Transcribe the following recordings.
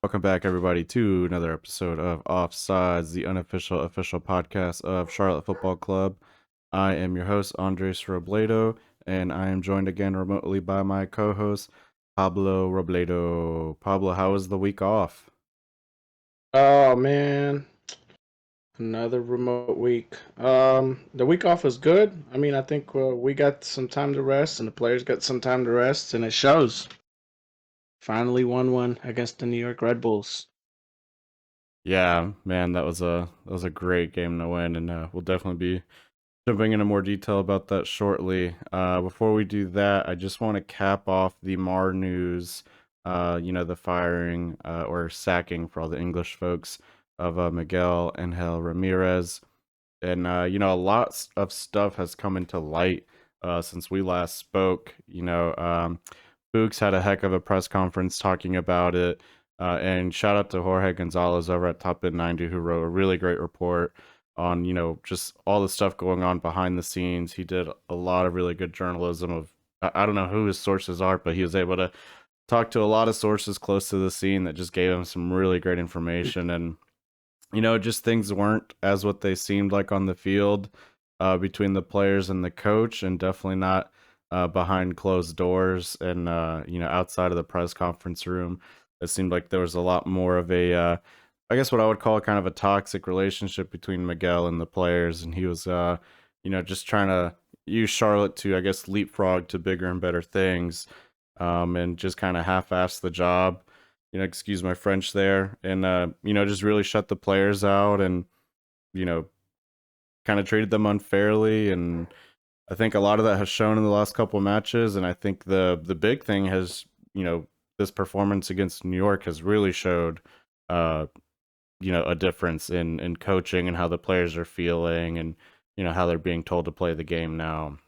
Welcome back, everybody, to another episode of Offsides, the unofficial official podcast of Charlotte Football Club. I am your host, Andres Robledo, and I am joined again remotely by my co-host, Pablo Robledo. Pablo, how was the week off? Oh man, another remote week. The week off was good. I mean, I think we got some time to rest, and the players got some time to rest, and it shows. Finally won one against the New York Red Bulls. Yeah, man, that was a great game to win, and we'll definitely be jumping into more detail about that shortly. Before we do that, I just want to cap off the Mar news. The firing or sacking for all the English folks of Miguel Angel Ramirez, and a lot of stuff has come into light since we last spoke. Fuchs had a heck of a press conference talking about it. And shout out to Jorge Gonzalez over at Top Bid 90 who wrote a really great report on, just all the stuff going on behind the scenes. He did a lot of really good journalism of I don't know who his sources are, but he was able to talk to a lot of sources close to the scene that just gave him some really great information. And just things weren't as what they seemed like on the field between the players and the coach, and definitely not behind closed doors and outside of the press conference room. It seemed like there was a lot more of a, I guess, what I would call kind of a toxic relationship between Miguel and the players, and he was, just trying to use Charlotte to, I guess, leapfrog to bigger and better things, and just kind of half-ass the job, excuse my French there, and just really shut the players out and you know, kind of treated them unfairly. And I think a lot of that has shown in the last couple of matches. And I think the big thing has, this performance against New York has really showed, uh, a difference in coaching and how the players are feeling, and how they're being told to play the game now.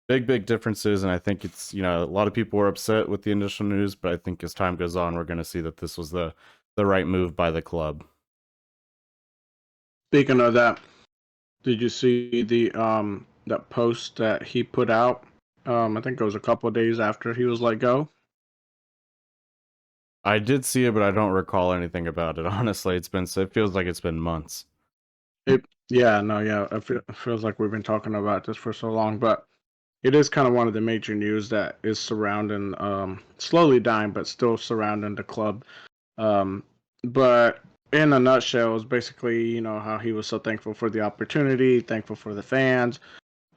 Big differences, and I think it's, a lot of people were upset with the initial news, but I think as time goes on, we're going to see that this was the right move by the club. Speaking of that, did you see the that post that he put out? I think it was a couple of days after he was let go. I did see it, but I don't recall anything about it. Honestly, it feels like it's been months. Yeah, no, yeah, it feels like we've been talking about this for so long, but it is kind of one of the major news that is surrounding, slowly dying, but still surrounding the club. Um, but in a nutshell, it's basically, how he was so thankful for the opportunity, thankful for the fans.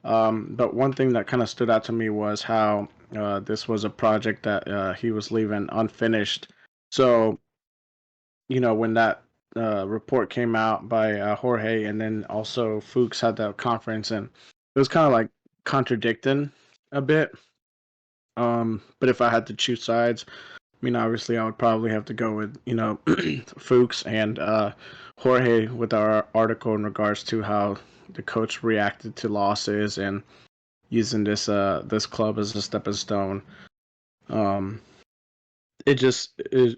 But one thing that kind of stood out to me was how this was a project that he was leaving unfinished. So, when that report came out by Jorge, and then also Fuchs had that conference, and it was kind of like contradicting a bit. But if I had to choose sides, I mean, obviously, I would probably have to go with, Fuchs and Jorge with our article in regards to how the coach reacted to losses and using this club as a stepping stone. Um, it just is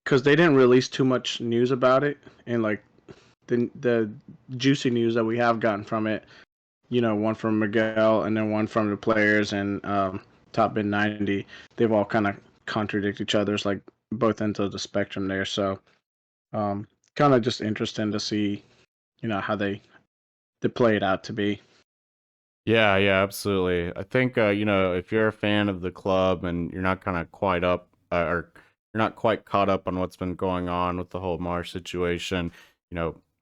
because they didn't release too much news about it, and like the juicy news that we have gotten from it, one from Miguel and then one from the players and Top Bin 90. They've all kind of contradict each other's like both ends of the spectrum there. So kind of just interesting to see, how they play it out to be. Yeah, yeah, absolutely. I think if you're a fan of the club and you're not kind of quite up, or you're not quite caught up on what's been going on with the whole Marsh situation,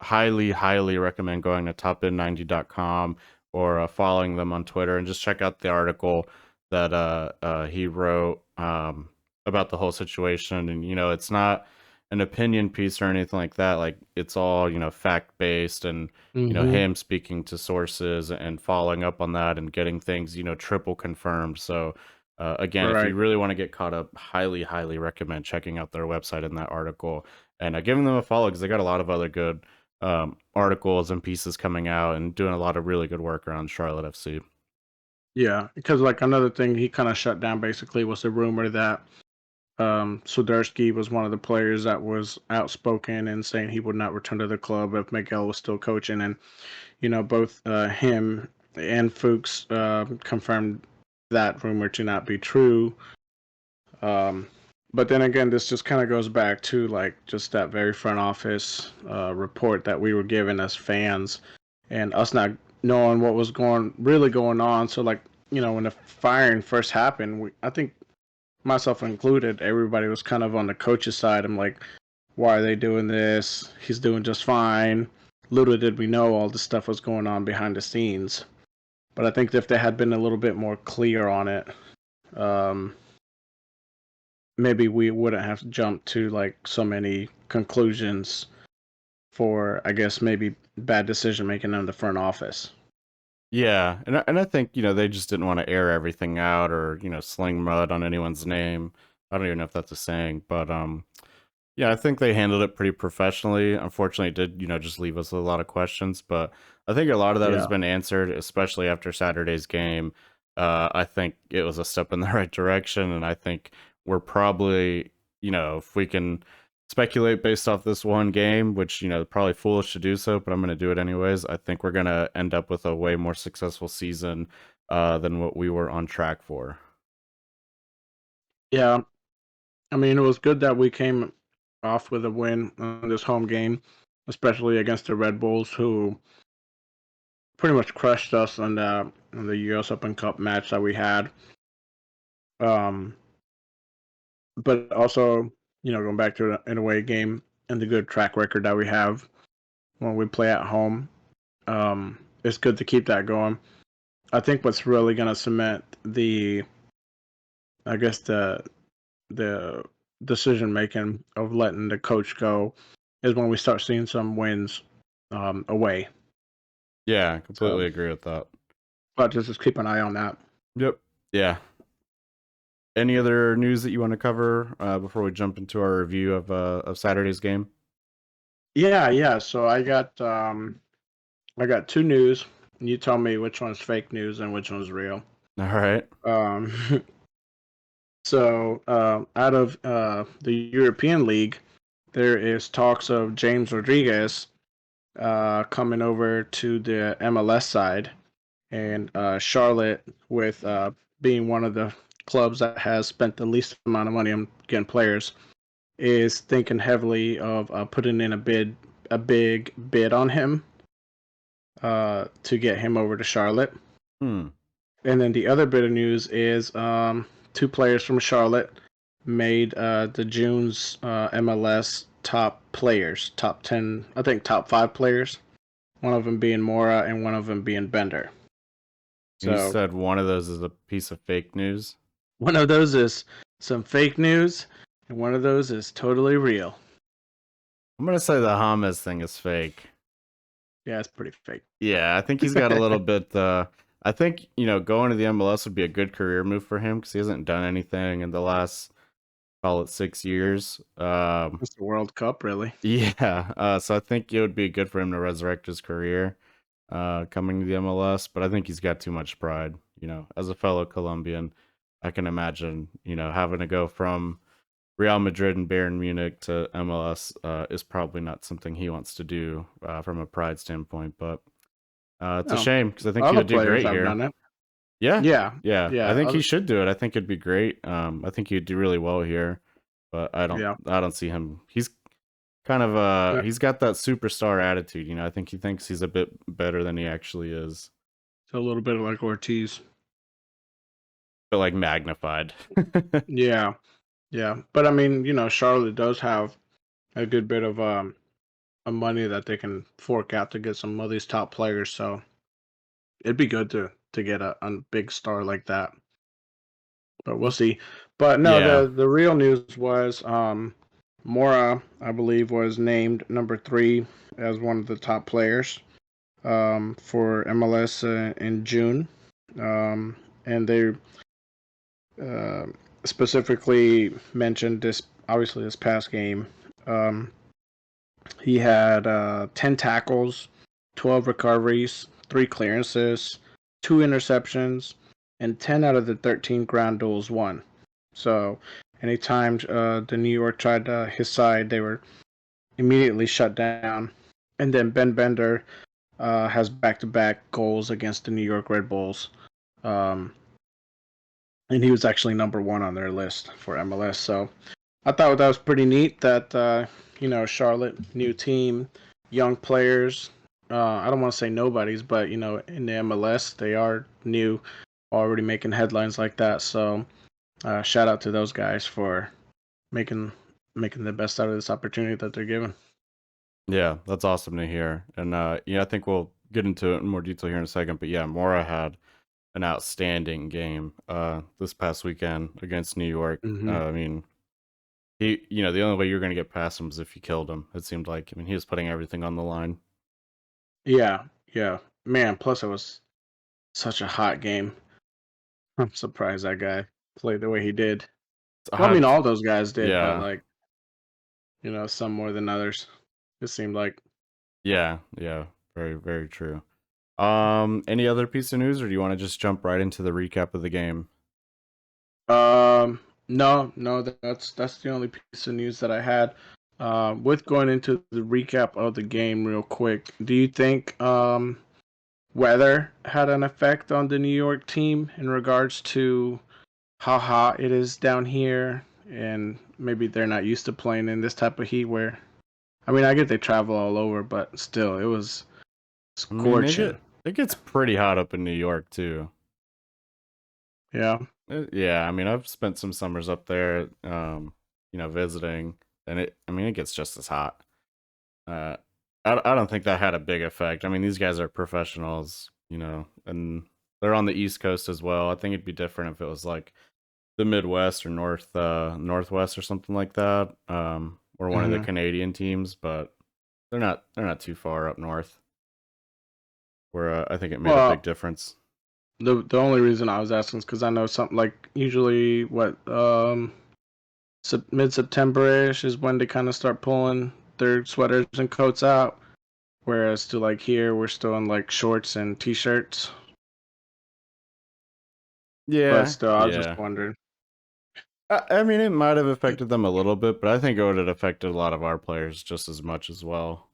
highly recommend going to topin90.com or following them on Twitter and just check out the article that he wrote about the whole situation. And it's not an opinion piece or anything like that. Like, it's all fact based, and Mm-hmm. him speaking to sources and following up on that and getting things triple confirmed. So again, if you Right. really want to get caught up, highly recommend checking out their website in that article, and giving them a follow, because they got a lot of other good articles and pieces coming out and doing a lot of really good work around Charlotte FC. Yeah, because like another thing he kind of shut down basically was the rumor that Sudersky was one of the players that was outspoken and saying he would not return to the club if Miguel was still coaching, and both him and Fuchs confirmed that rumor to not be true. Um, But then again, this just kind of goes back to like just that very front office report that we were given as fans, and us not knowing what was really going on. So like when the firing first happened, I think myself included, everybody was kind of on the coach's side. I'm like, why are they doing this? He's doing just fine. Little did we know all this stuff was going on behind the scenes. But I think if they had been a little bit more clear on it, um, maybe we wouldn't have jumped to like so many conclusions for, I guess, maybe bad decision making in the front office. Yeah, and I think they just didn't want to air everything out or sling mud on anyone's name. I don't even know if that's a saying, but yeah, I think they handled it pretty professionally. Unfortunately, it did just leave us with a lot of questions, but I think a lot of that has Yeah. been answered, especially after Saturday's game. I think it was a step in the right direction, and I think we're probably if we can speculate based off this one game, which probably foolish to do so, but I'm going to do it anyways. I think we're going to end up with a way more successful season than what we were on track for. Yeah. I mean, it was good that we came off with a win on this home game, especially against the Red Bulls, who pretty much crushed us on the US Open Cup match that we had. Um, but also, going back to an away game and the good track record that we have when we play at home, it's good to keep that going. I think what's really going to cement I guess the decision making of letting the coach go is when we start seeing some wins away. Yeah, I So, completely agree with that. but just keep an eye on that. Yep. Yeah. Any other news that you want to cover before we jump into our review of Saturday's game? Yeah, yeah. So I got two news. You tell me which one's fake news and which one's real. All right. Um, so out of the European League, there is talks of James Rodriguez coming over to the MLS side, and Charlotte, with being one of the clubs that has spent the least amount of money on getting players, is thinking heavily of putting in a big bid on him to get him over to Charlotte. Hmm. And then the other bit of news is two players from Charlotte made the June's MLS top players, top 10, I think top 5 players. One of them being Mora and one of them being Bender. You So said one of those is a piece of fake news. one of those is some fake news, and one of those is totally real. I'm gonna say the Hamas thing is fake. Yeah, it's pretty fake. Yeah, I think he's got a little bit. I think going to the MLS would be a good career move for him because he hasn't done anything in the last call it 6 years. It's the World Cup, really. Yeah, so I think it would be good for him to resurrect his career coming to the MLS, but I think he's got too much pride. As a fellow Colombian, I can imagine having to go from Real Madrid and Bayern Munich to MLS is probably not something he wants to do from a pride standpoint. But it's a No, shame because I think he other would do players great have here. done it. Yeah, Yeah, yeah. I yeah, think he should do it. I think it'd be great. I think he'd do really well here, but yeah. I don't see him. He's kind of Uh, he's got that superstar attitude. I think he thinks he's a bit better than he actually is, It's a little bit like Ortiz. but like magnified. Yeah, yeah. But I mean, Charlotte does have a good bit of money that they can fork out to get some of these top players. So it'd be good to get a big star like that. But we'll see. But no, Yeah. the real news was Mora, I believe, was named number 3 as one of the top players for MLS in June, and they uh, specifically mentioned this. Obviously, this past game, um, he had 10 tackles, 12 recoveries, 3 clearances, 2 interceptions, and 10 out of the 13 ground duels won. So, anytime the New York tried his side, they were immediately shut down. And then Ben Bender has back-to-back goals against the New York Red Bulls. Um, and he was actually number 1 on their list for MLS. So I thought that was pretty neat that Charlotte, new team, young players. I don't want to say nobodies, but in the MLS they are new, already making headlines like that. So shout out to those guys for making making the best out of this opportunity that they're given. Yeah, that's awesome to hear. And yeah, I think we'll get into it in more detail here in a second. But yeah, Mora had an outstanding game this past weekend against New York. Hmm. I mean, the only way you're going to get past him is if you killed him. It seemed like. I mean, he was putting everything on the line. Yeah, yeah, man. Plus, it was such a hot game. I'm surprised that guy played the way he did. Well, I mean, Hot, all those guys did, but yeah, like some more than others. It seemed like. yeah, yeah. Very, very true. Any other piece of news, or do you want to just jump right into the recap of the game? No, no, that's the only piece of news that I had. With going into the recap of the game real quick, do you think weather had an effect on the New York team in regards to how hot it is down here, and maybe they're not used to playing in this type of heat? Where I mean, I get they travel all over, but still, it was I mean, scorching. it gets pretty hot up in New York too. Yeah. Yeah, I mean, I've spent some summers up there, visiting, and I mean, it gets just as hot. Uh, I don't think that had a big effect. I mean, these guys are professionals, and they're on the East Coast as well. I think it'd be different if it was like the Midwest or Northwest or something like that, or one of the Hmm. Canadian teams, but they're not too far up north where I think it made a big Well, difference. the only reason I was asking is because I know something like usually what mid September ish is when they kind of start pulling their sweaters and coats out. Whereas to like here, we're still in like shorts and t-shirts. But Yeah, still, I was just yeah. wondering. I mean, it might have affected them a little bit, but I think it would have affected a lot of our players just as much as well.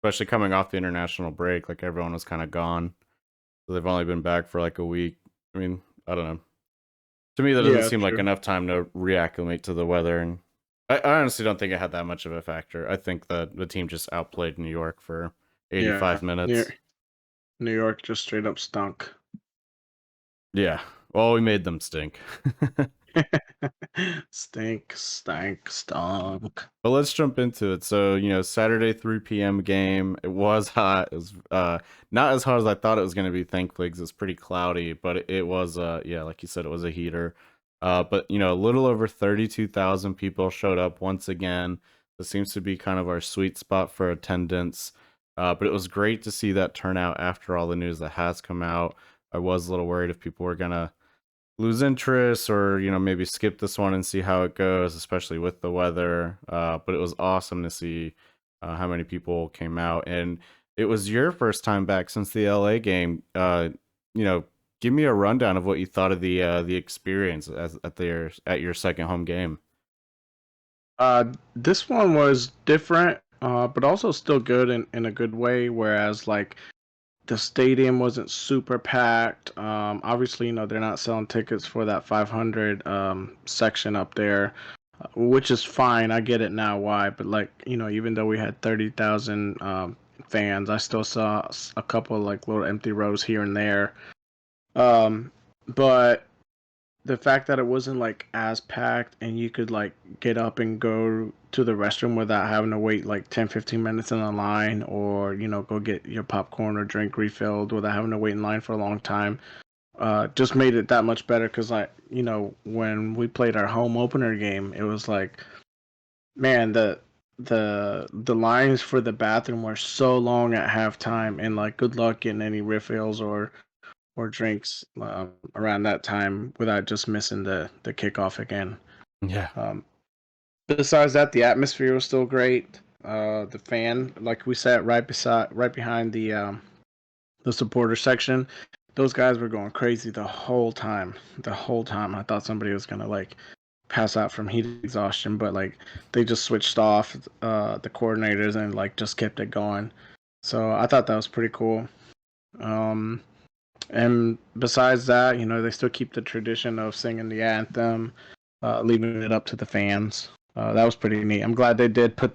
Especially coming off the international break, like everyone was kind of gone. So they've only been back for like a week. I mean, I don't know. To me, that doesn't Yeah, seem like true. enough time to reacclimate to the weather. And I honestly don't think it had that much of a factor. I think that the team just outplayed New York for Yeah, 85 minutes. New York just straight up stunk. Yeah. Well, we made them stink. Stink, stank, stunk. But let's jump into it. So, Saturday 3 p.m. game. It was hot. It was not as hot as I thought it was going to be, thankfully, because it's pretty cloudy. But it was, yeah, like you said, it was a heater. But, a little over 32,000 people showed up once again. This seems to be kind of our sweet spot for attendance. But it was great to see that turnout after all the news that has come out. I was a little worried if people were going to lose interest or maybe skip this one and see how it goes, especially with the weather, but it was awesome to see how many people came out. And it was your first time back since the LA game. You know Give me a rundown of what you thought of the experience at your second home game. This one was different, but also still good in a good way. Whereas like the stadium wasn't super packed. Obviously, they're not selling tickets for that 500 section up there, which is fine. I get it now why, but like even though we had 30,000 fans, I still saw a couple of like little empty rows here and there. But the fact that it wasn't like as packed and you could like get up and go to the restroom without having to wait like 10-15 minutes in a line, or go get your popcorn or drink refilled without having to wait in line for a long time, just made it that much better. Because like when we played our home opener game, it was like, man, the lines for the bathroom were so long at halftime, and like good luck getting any refills or drinks around that time without just missing the kickoff again. Yeah. Um, Besides that, the atmosphere was still great. The fan, like we sat right behind the supporter section. Those guys were going crazy the whole time. The whole time, I thought somebody was gonna like pass out from heat exhaustion, but like they just switched off the coordinators and like just kept it going. So I thought that was pretty cool. Um, And besides that, they still keep the tradition of singing the anthem, leaving it up to the fans. That was pretty neat. I'm glad they did put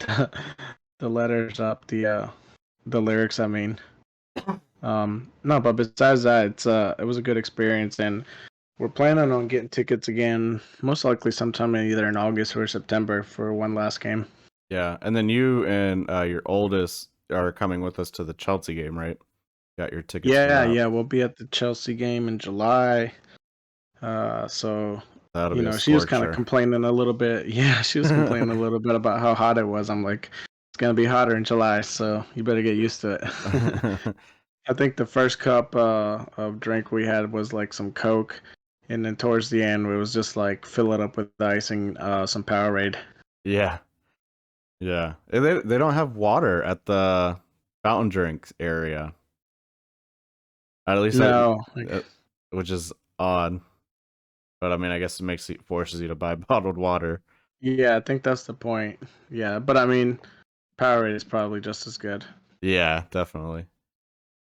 the letters up, the lyrics. I mean, no, but besides that, it was a good experience, and we're planning on getting tickets again, most likely sometime either in August or September for one last game. Yeah, and then you and your oldest are coming with us to the Chelsea game, right? Got your tickets for Yeah, that. yeah, we'll be at the Chelsea game in July. So That'll be a she was kind of scorcher. complaining a little bit. Yeah, she was complaining a little bit about how hot it was. I'm like, it's gonna be hotter in July, so you better get used to it. I think the first cup of drink we had was like some Coke, and then towards the end it was just like fill it up with ice and some Powerade. Yeah, yeah. They don't have water at the fountain drinks area. At least No, like, uh, which is odd. But I mean, I guess it forces you to buy bottled water. yeah, I think that's the point. Yeah, but I mean, Powerade is probably just as good. Yeah, definitely.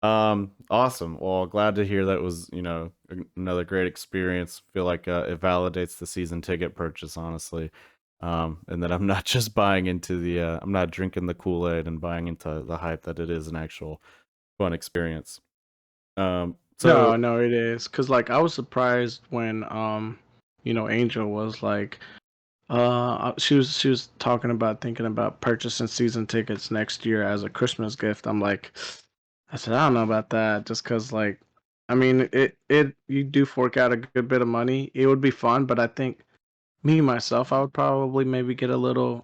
Awesome. Well, glad to hear that was, another great experience. Feel like it validates the season ticket purchase, honestly. And that I'm not just buying into I'm not drinking the Kool-Aid and buying into the hype, that it is an actual fun experience. No, So no, it is because like I was surprised when Angel was like she was talking about thinking about purchasing season tickets next year as a Christmas gift. I said I don't know about that just because like I mean it you do fork out a good bit of money. It would be fun, but I think me myself I would probably maybe get a little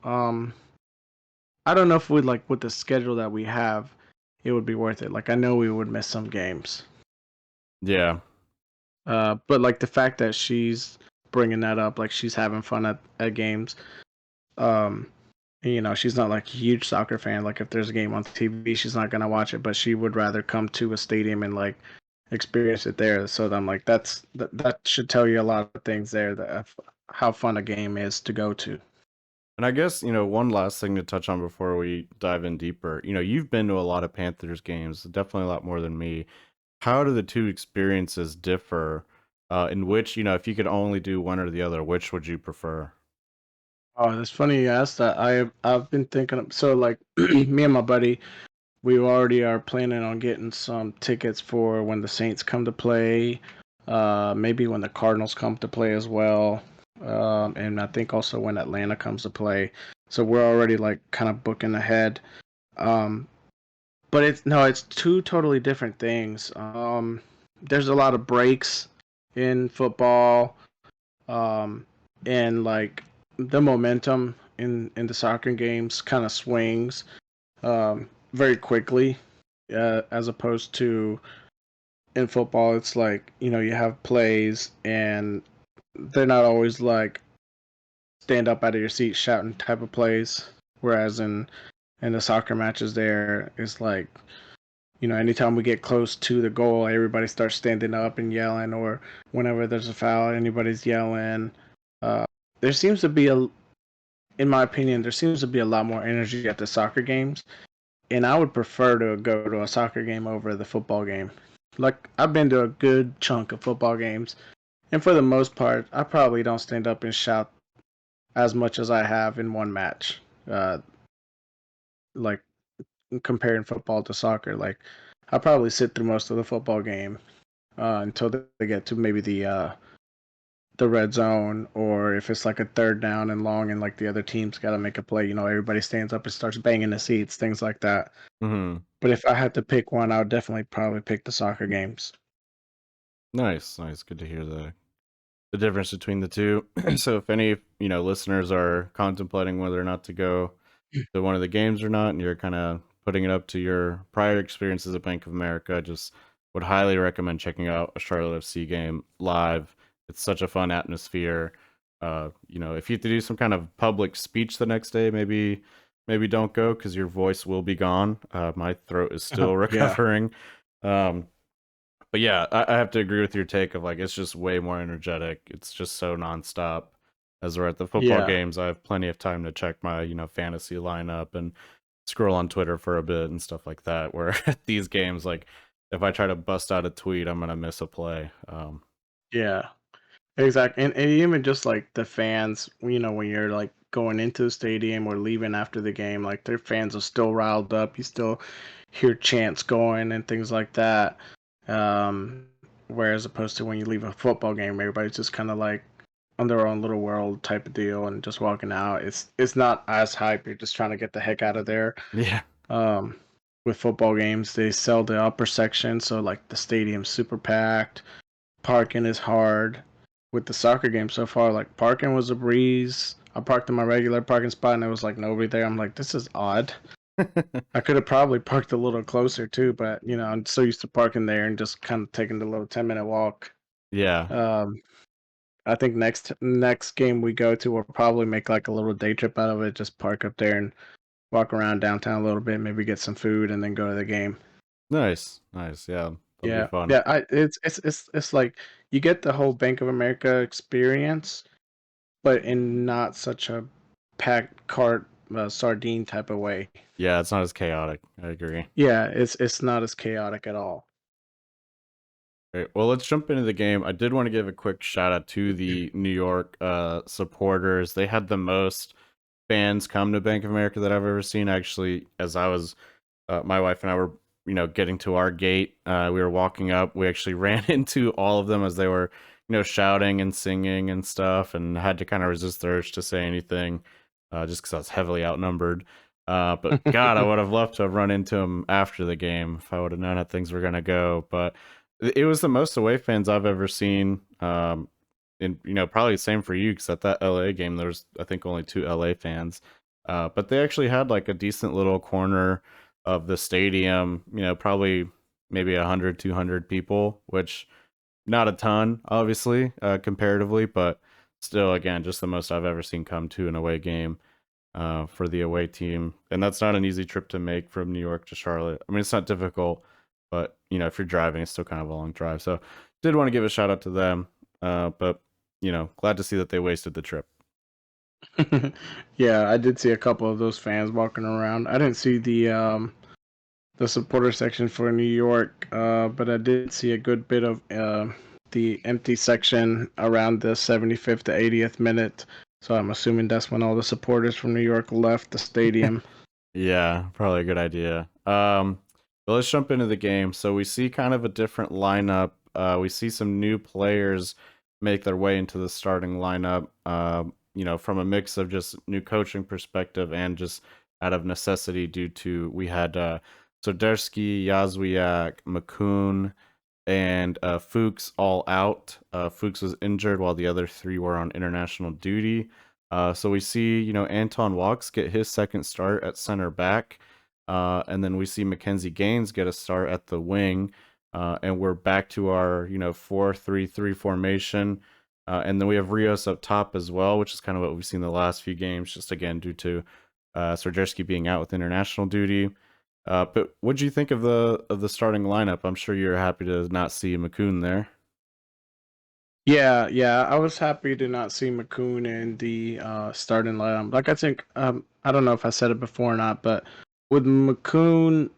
I don't know if we'd like with the schedule that we have it would be worth it. Like I know we would miss some games. yeah, But like the fact that she's bringing that up, like she's having fun at games. Um, she's not like a huge soccer fan. Like if there's a game on TV, she's not gonna watch it, but she would rather come to a stadium and like experience it there. So I'm like, that should tell you a lot of things there that how fun a game is to go to. and I guess one last thing to touch on before we dive in deeper. You've been to a lot of Panthers games, definitely a lot more than me. How do the two experiences differ? In which, if you could only do one or the other, which would you prefer? Oh, it's funny you asked that. I've been thinking so like me and my buddy, we already are planning on getting some tickets for when the Saints come to play, maybe when the Cardinals come to play as well, and I think also when Atlanta comes to play. So we're already like kind of booking ahead. Um, but it's two totally different things. There's a lot of breaks in football, um, and like the momentum in the soccer games kind of swings very quickly, as opposed to in football. It's like you have plays and they're not always like stand up out of your seat shouting type of plays. Whereas in the soccer matches, there it's like anytime we get close to the goal, everybody starts standing up and yelling, or whenever there's a foul, anybody's yelling. Uh, there seems to be in my opinion, there seems to be a lot more energy at the soccer games, and I would prefer to go to a soccer game over the football game. Like I've been to a good chunk of football games, and for the most part, I probably don't stand up and shout as much as I have in one match. Like comparing football to soccer, like I probably sit through most of the football game until they get to maybe the red zone, or if it's like a third down and long, and like the other team's got to make a play. Everybody stands up and starts banging the seats, things like that. Hmm. But if I had to pick one, I would definitely probably pick the soccer games. Nice, nice. Good to hear the difference between the two. So if any listeners are contemplating whether or not to go to one of the games or not, and you're kind of putting it up to your prior experiences at Bank of America, I just would highly recommend checking out a Charlotte FC game live. It's such a fun atmosphere. If you have to do some kind of public speech the next day, maybe don't go because your voice will be gone. My throat is still Yeah, recovering. Um, but yeah, I have to agree with your take of like it's just way more energetic. It's just so nonstop. As we're at the football yeah, games, I have plenty of time to check my fantasy lineup and scroll on Twitter for a bit and stuff like that. Where at these games, like if I try to bust out a tweet, I'm gonna miss a play. yeah. Exactly, and even just like the fans, when you're like going into the stadium or leaving after the game, like their fans are still riled up. You still hear chants going and things like that. Um, Whereas opposed to when you leave a football game, everybody's just kind of like on their own little world type of deal and just walking out. It's not as hype. You're just trying to get the heck out of there. Yeah. Um, with football games, they sell the upper section, so like the stadium's super packed. Parking is hard. With the soccer game so far, like parking was a breeze. I parked in my regular parking spot and there was like nobody there. I'm like, this is odd. I could have probably parked a little closer too, but I'm so used to parking there and just kind of taking the little 10-minute walk. Yeah. Um, I think next game we go to, we'll probably make like a little day trip out of it. Just park up there and walk around downtown a little bit, maybe get some food, and then go to the game. Nice. Nice. Yeah. That'll be Yeah, fun. yeah. It's like you get the whole Bank of America experience, but in not such a packed cart sardine type of way. Yeah, it's not as chaotic. I agree. Yeah, it's not as chaotic at all. Great. Well, let's jump into the game. I did want to give a quick shout out to the New York supporters. They had the most fans come to Bank of America that I've ever seen. Actually, as I was, my wife and I were, getting to our gate. We were walking up. We actually ran into all of them as they were, shouting and singing and stuff, and had to kind of resist the urge to say anything, just because I was heavily outnumbered. But God, I would have loved to have run into them after the game if I would have known how things were gonna go. But it was the most away fans I've ever seen. And probably the same for you because at that LA game there was I think only two LA fans, but they actually had like a decent little corner of the stadium. Probably maybe 100, 200 people, which not a ton, obviously, comparatively, but still, again, just the most I've ever seen come to an away game for the away team, and that's not an easy trip to make from New York to Charlotte. I mean, it's not difficult, but if you're driving, it's still kind of a long drive. So, did want to give a shout out to them, but glad to see that they wasted the trip. Yeah, I did see a couple of those fans walking around. I didn't see the supporter section for New York, but I did see a good bit of the empty section around the 75th to 80th minute. So I'm assuming that's when all the supporters from New York left the stadium. Yeah, probably a good idea. But let's jump into the game. So we see kind of a different lineup. We see some new players make their way into the starting lineup. From a mix of just new coaching perspective and just out of necessity due to we had Soderski, Yazwiak, McCoon, and Fuchs all out. Fuchs was injured while the other three were on international duty. So we see, Anton Walks get his second start at center back. And then we see Mackenzie Gaines get a start at the wing. And we're back to our, 4-3-3 formation. And then we have Rios up top as well, which is kind of what we've seen the last few games, just again due to Sergerski being out with international duty. But what do you think of the starting lineup? I'm sure you're happy to not see McCoon there. Yeah, yeah, I was happy to not see McCoon in the starting lineup. Like I think, I don't know if I said it before or not, but with McCoon,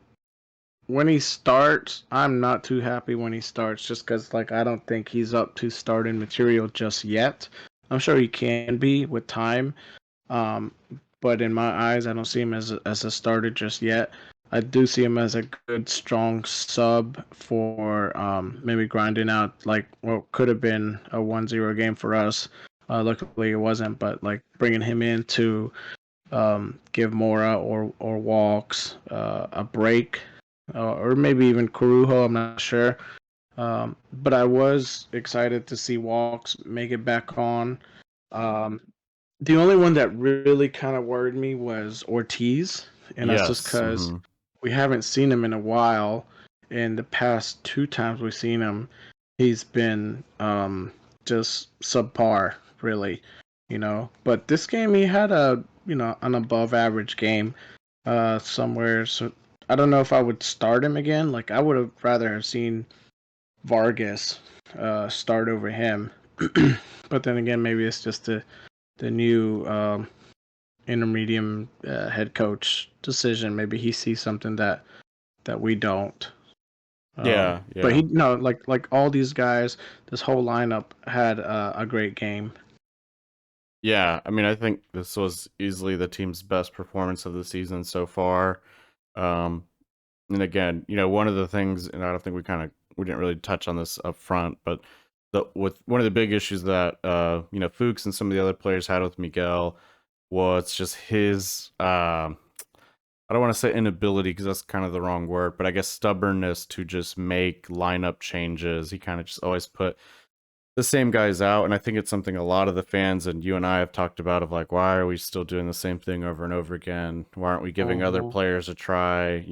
when he starts, I'm not too happy when he starts, just because like I don't think he's up to starting material just yet. I'm sure he can be with time, um, but in my eyes, I don't see him as a starter just yet. I do see him as a good, strong sub for maybe grinding out like what could have been a 1-0 game for us. Luckily, it wasn't, but like bringing him in to give Mora or Walks a break, or maybe even Carujo. I'm not sure. But I was excited to see Walks make it back on. Um, the only one that really kind of worried me was Ortiz, and that's just Yes. because Hmm. we haven't seen him in a while. And the past two times we've seen him, he's been just subpar, really. But this game he had a an above average game, somewhere. So I don't know if I would start him again. Like I would have rather have seen Vargas start over him. But then again, maybe it's just the new intermediate head coach decision. Maybe he sees something that we don't. Yeah, But he yeah. no like all these guys, this whole lineup had a great game. Yeah, I mean, I think this was easily the team's best performance of the season so far. Um, and again, one of the things, and I don't think we didn't really touch on this up front, but with one of the big issues that Fuchs and some of the other players had with Miguel was just his I don't want to say inability because that's kind of the wrong word, but I guess stubbornness to just make lineup changes. He kind of just always put the same guys out, and I think it's something a lot of the fans and you and I have talked about of like, why are we still doing the same thing over and over again? Why aren't we giving other Hmm. players a try?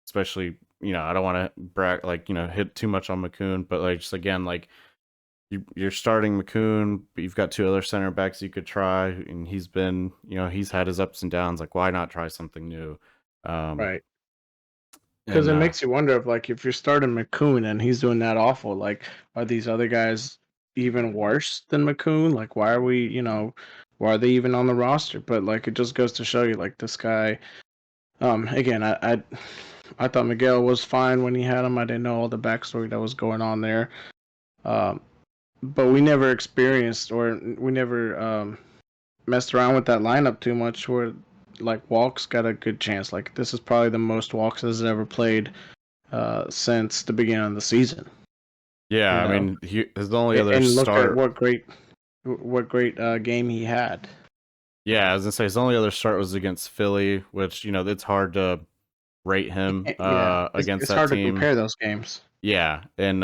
Especially, I don't want to brag like, hit too much on McCoon, but like just again, like you're starting McCoon, but you've got two other center backs you could try, and he's had his ups and downs. Like, why not try something new? Um, Right. Because and it makes you wonder if like if you're starting McCoon and he's doing that awful, like are these other guys even worse than McCoon? Like why are we, why are they even on the roster? But like it just goes to show you like this guy. Again, I thought Miguel was fine when he had him. I didn't know all the backstory that was going on there. Um, but we never experienced or we never messed around with that lineup too much. Where like Walks got a good chance. Like this is probably the most Walks has ever played since the beginning of the season. yeah, You I know, mean, his only other and look at start. what great game he had. Yeah, I was gonna say his only other start was against Philly, which it's hard to rate him Yeah, against it's that hard to team. compare those games. Yeah, and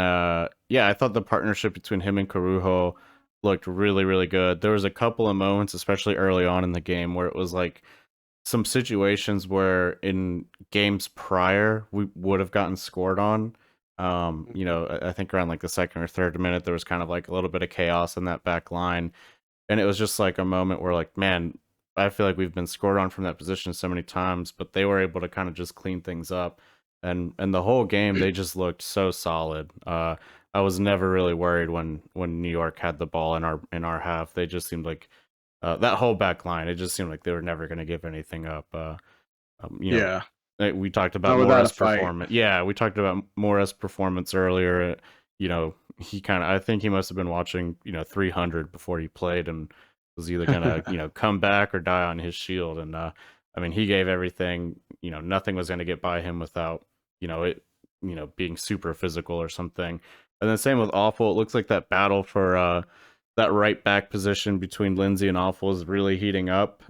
yeah, I thought the partnership between him and Carujo looked really, really good. There was a couple of moments, especially early on in the game, where it was like some situations where in games prior we would have gotten scored on. I think around like the second or third minute there was kind of like a little bit of chaos in that back line, and it was just like a moment where like, man, I feel like we've been scored on from that position so many times, but they were able to kind of just clean things up, and the whole game they just looked so solid. I was never really worried when New York had the ball in our half. They just seemed like that whole back line. It just seemed like they were never going to give anything up. Um, you know, Yeah, we talked about not without a Morris' fight. performance. Yeah, we talked about Morris' performance earlier. He kind of, I think he must have been watching, 300 before he played and was either going to, come back or die on his shield. And, I mean, he gave everything, nothing was going to get by him without, it, being super physical or something. And then same with Awful. It looks like that battle for, that right back position between Lindsay and Awful is really heating up.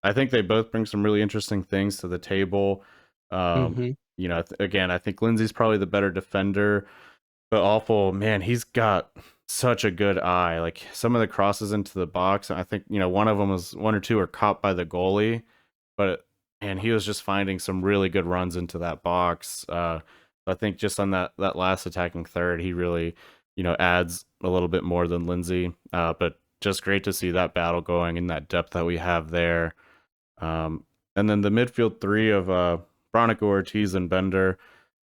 I think they both bring some really interesting things to the table. Um, Hmm. again, I think Lindsay's probably the better defender, but Awful, man, he's got such a good eye. Like some of the crosses into the box, I think one or two are caught by the goalie, but and he was just finding some really good runs into that box. I think just on that last attacking third, he really adds a little bit more than Lindsay. But just great to see that battle going and that depth that we have there. And then the midfield three of Bronico, Ortiz, and Bender.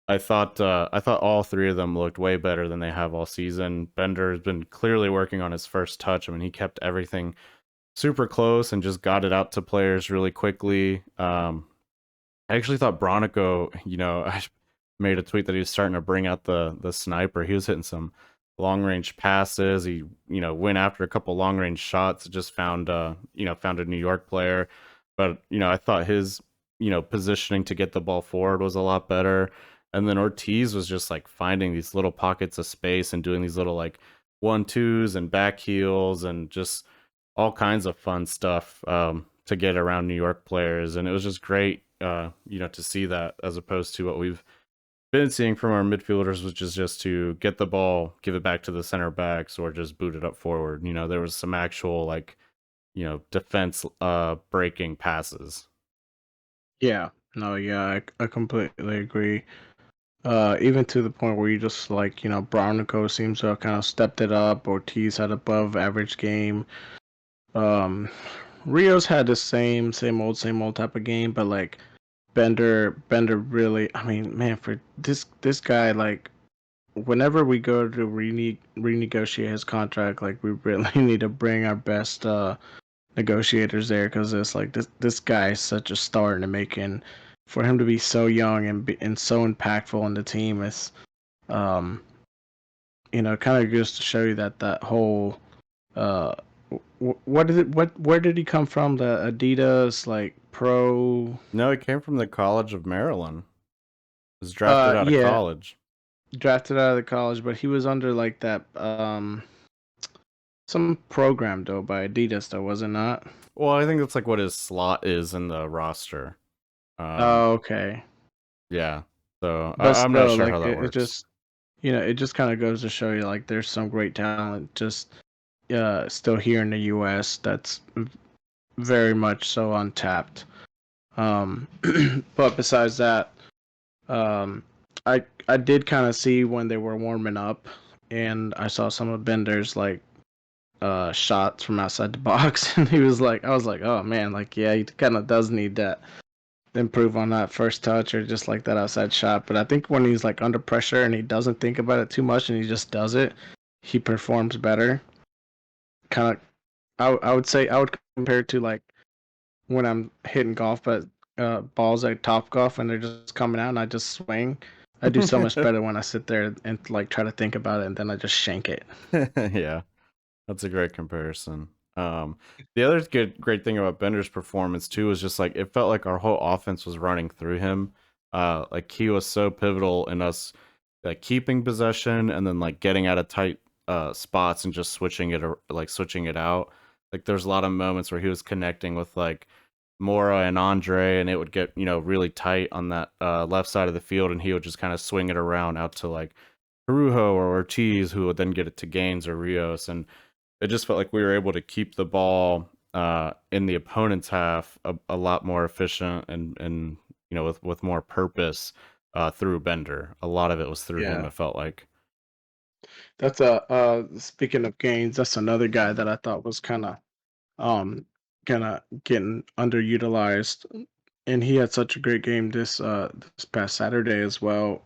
I thought all three of them looked way better than they have all season. Bender has been clearly working on his first touch. I mean, he kept everything super close and just got it out to players really quickly. I actually thought Bronico, I made a tweet that he was starting to bring out the sniper. He was hitting some long range passes. He, went after a couple long range shots. Just found a New York player. But I thought his positioning to get the ball forward was a lot better. And then Ortiz was just like finding these little pockets of space and doing these little like 1-2s and back heels and just all kinds of fun stuff to get around New York players, and it was just great, to see that as opposed to what we've been seeing from our midfielders, which is just to get the ball, give it back to the center backs, or just boot it up forward. There was some actual like defense breaking passes. Yeah, no, yeah, I completely agree. Even to the point where you just like, Brownico seems to have kind of stepped it up. Ortiz had above average game. Um, Rios had the same old type of game, but like Bender really, I mean, man, for this guy, like whenever we go to renegotiate his contract, like we really need to bring our best negotiators there because it's like this guy is such a star in the making. for him to be so young and so impactful in the team is, um, kind of goes to show you that that whole uh, what is it? What where did he come from? The Adidas like pro. No, he came from the College of Maryland. He was drafted out of Yeah, college. drafted out of the college, but he was under like that some program though by Adidas though, was it not? Well, I think that's like what his slot is in the roster. Um, Oh, okay. yeah. So But I'm not still, sure how like that it works. just it just kind of goes to show you like there's some great talent just still here in the U.S. that's very much so untapped. Um, but besides that, um, I did kind of see when they were warming up, and I saw some of Bender's like shots from outside the box, and he was like, I was like, oh man, like yeah, he kind of does need that improve on that first touch or just like that outside shot. But I think when he's like under pressure and he doesn't think about it too much and he just does it, he performs better. Kind of, I would say I would compare it to like when I'm hitting golf, but balls at Top Golf and they're just coming out and I just swing. I do so much better when I sit there and like try to think about it and then I just shank it. Yeah. That's a great comparison. The other great thing about Bender's performance too is just like it felt like our whole offense was running through him. Like he was so pivotal in us like keeping possession and then like getting out of tight spots and just switching it out. Like there's a lot of moments where he was connecting with like Mora and Andre, and it would get really tight on that left side of the field, and he would just kind of swing it around out to like Perujo or Ortiz, who would then get it to Gaines or Rios, and it just felt like we were able to keep the ball in the opponent's half a lot more efficient and with more purpose through Bender. A lot of it was through him. Yeah. It felt like. That's a speaking of gains, that's another guy that I thought was um kind of getting underutilized, and he had such a great game this past Saturday as well.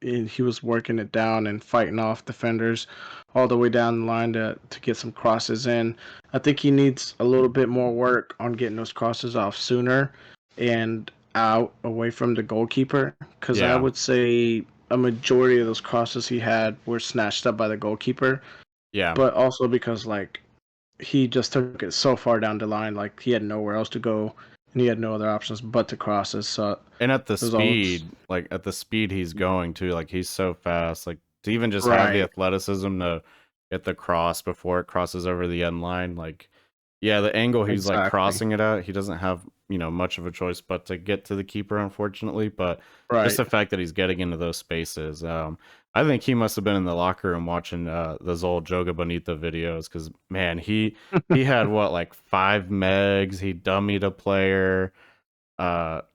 And he was working it down and fighting off defenders all the way down the line to get some crosses in. I think he needs a little bit more work on getting those crosses off sooner and out away from the goalkeeper, because I Yeah, would say a majority of those crosses he had were snatched up by the goalkeeper, yeah. but also because like he just took it so far down the line, like he had nowhere else to go, and he had no other options but to crosses. So it And at the was almost speed, like at the speed he's going to, like he's so fast. Like to even just have the right, athleticism to get the cross before it crosses over the end line, like yeah, the angle he's like exactly, crossing it at, he doesn't have, much of a choice but to get to the keeper, unfortunately. But just right. the fact that he's getting into those spaces, I think he must have been in the locker room watching those old Joga Bonito videos because man, he had what like 5 megs, he dummied a player,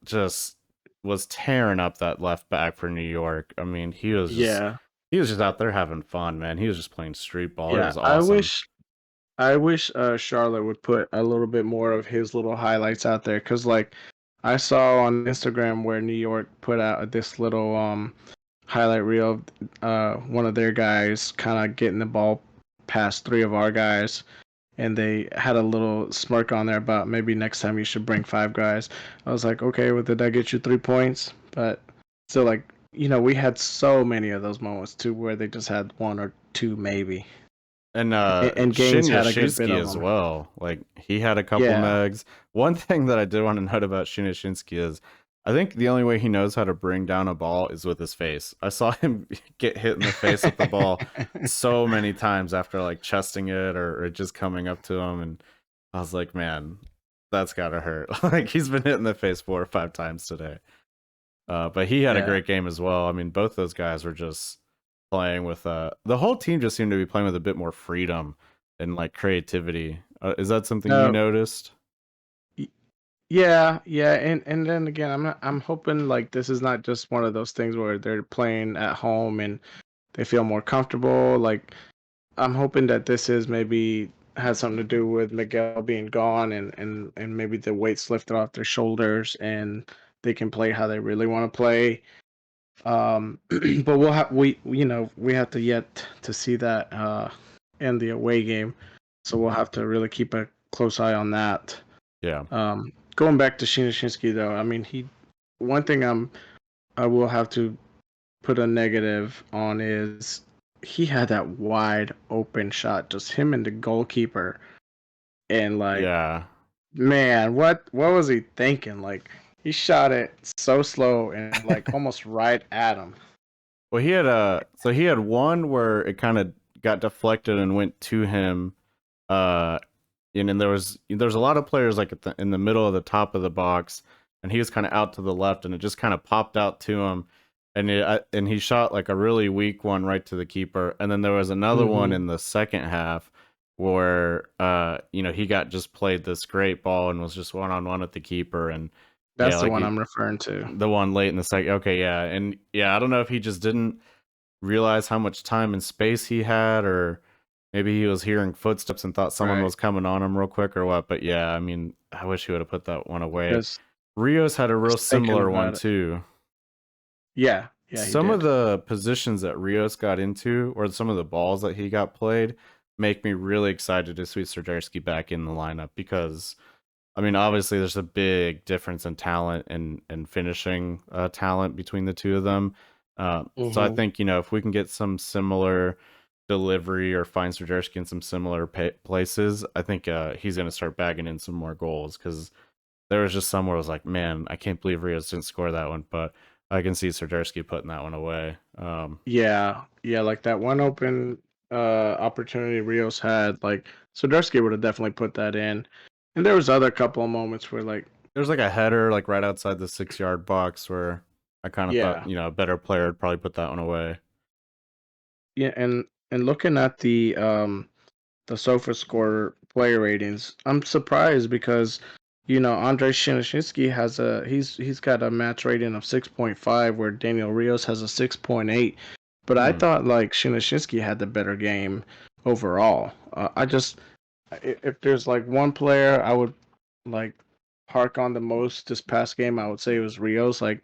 just was tearing up that left back for New York. I mean, Yeah, he was just out there having fun, man. He was just playing street ball. It yeah. was I awesome. wish I wish Charlotte would put a little bit more of his little highlights out there, because like I saw on Instagram where New York put out this little highlight reel of one of their guys kind of getting the ball past three of our guys, and they had a little smirk on there about maybe next time you should bring five guys. I was like, okay, well, did that get you 3 points? But still, like, we had so many of those moments too where they just had one or two maybe, And and Shin Gaines had a good bit Yashinsky of as them. well. Like he had a couple Yeah. megs. One thing that I did want to note about Shin Yashinsky is I think the only way he knows how to bring down a ball is with his face. I saw him get hit in the face with the ball so many times after like chesting it or it just coming up to him, and I was like, man, that's gotta hurt. Like he's been hit in the face 4 or 5 times today. But he had a Yeah. great game as well. I mean, both those guys were just playing with the whole team just seemed to be playing with a bit more freedom and like creativity. Is that something you No. noticed? Yeah, yeah, and then again, I'm hoping like this is not just one of those things where they're playing at home and they feel more comfortable. Like I'm hoping that this is maybe has something to do with Miguel being gone and maybe the weight's lifted off their shoulders and they can play how they really want to play. But we have to yet to see that in the away game, so we'll have to really keep a close eye on that. Yeah. Going back to Shinashinsky though, I mean one thing I will have to put a negative on is he had that wide open shot, just him and the goalkeeper, and like, Yeah. man, what was he thinking? Like, he shot it so slow and like almost right at him. Well, he had one where it kind of got deflected and went to him. Uh, and then there's a lot of players like in the middle of the top of the box, and he was kind of out to the left, and it just kind of popped out to him, and he shot like a really weak one right to the keeper, and then there was another one Hmm. in the second half where he got just played this great ball and was just one on one with the keeper, and yeah, That's the one I'm referring to. the one late in the second. Okay, yeah, and yeah, I don't know if he just didn't realize how much time and space he had, or maybe he was hearing footsteps and thought someone Right. was coming on him real quick or what. But yeah, I mean, I wish he would have put that one away. Just Rios had a real just thinking similar one about it. too. Yeah, yeah, he Some of did. the positions that Rios got into, or some of the balls that he got played, make me really excited to see Serdarski back in the lineup because I mean, obviously, there's a big difference in talent and finishing talent between the two of them. So I Hmm. think if we can get some similar delivery or find Swiderski in some similar places, I think he's going to start bagging in some more goals because there was just somewhere I was like, man, I can't believe Rios didn't score that one, but I can see Swiderski putting that one away. Yeah, yeah, like that one open opportunity Rios had, like Soderski would have definitely put that in. And there was other couple of moments where like, There's like a header like right outside the 6 yard box where I kind of thought yeah, a better player would probably put that one away. yeah, and looking at the Sofa Score player ratings, I'm surprised because Andrei Shinshinsky he's got a match rating of 6.5 where Daniel Rios has a 6.8, but I Hmm. thought like Shinshinsky had the better game overall. I just if there's like one player I would like hark on the most this past game, I would say it was Rios. Like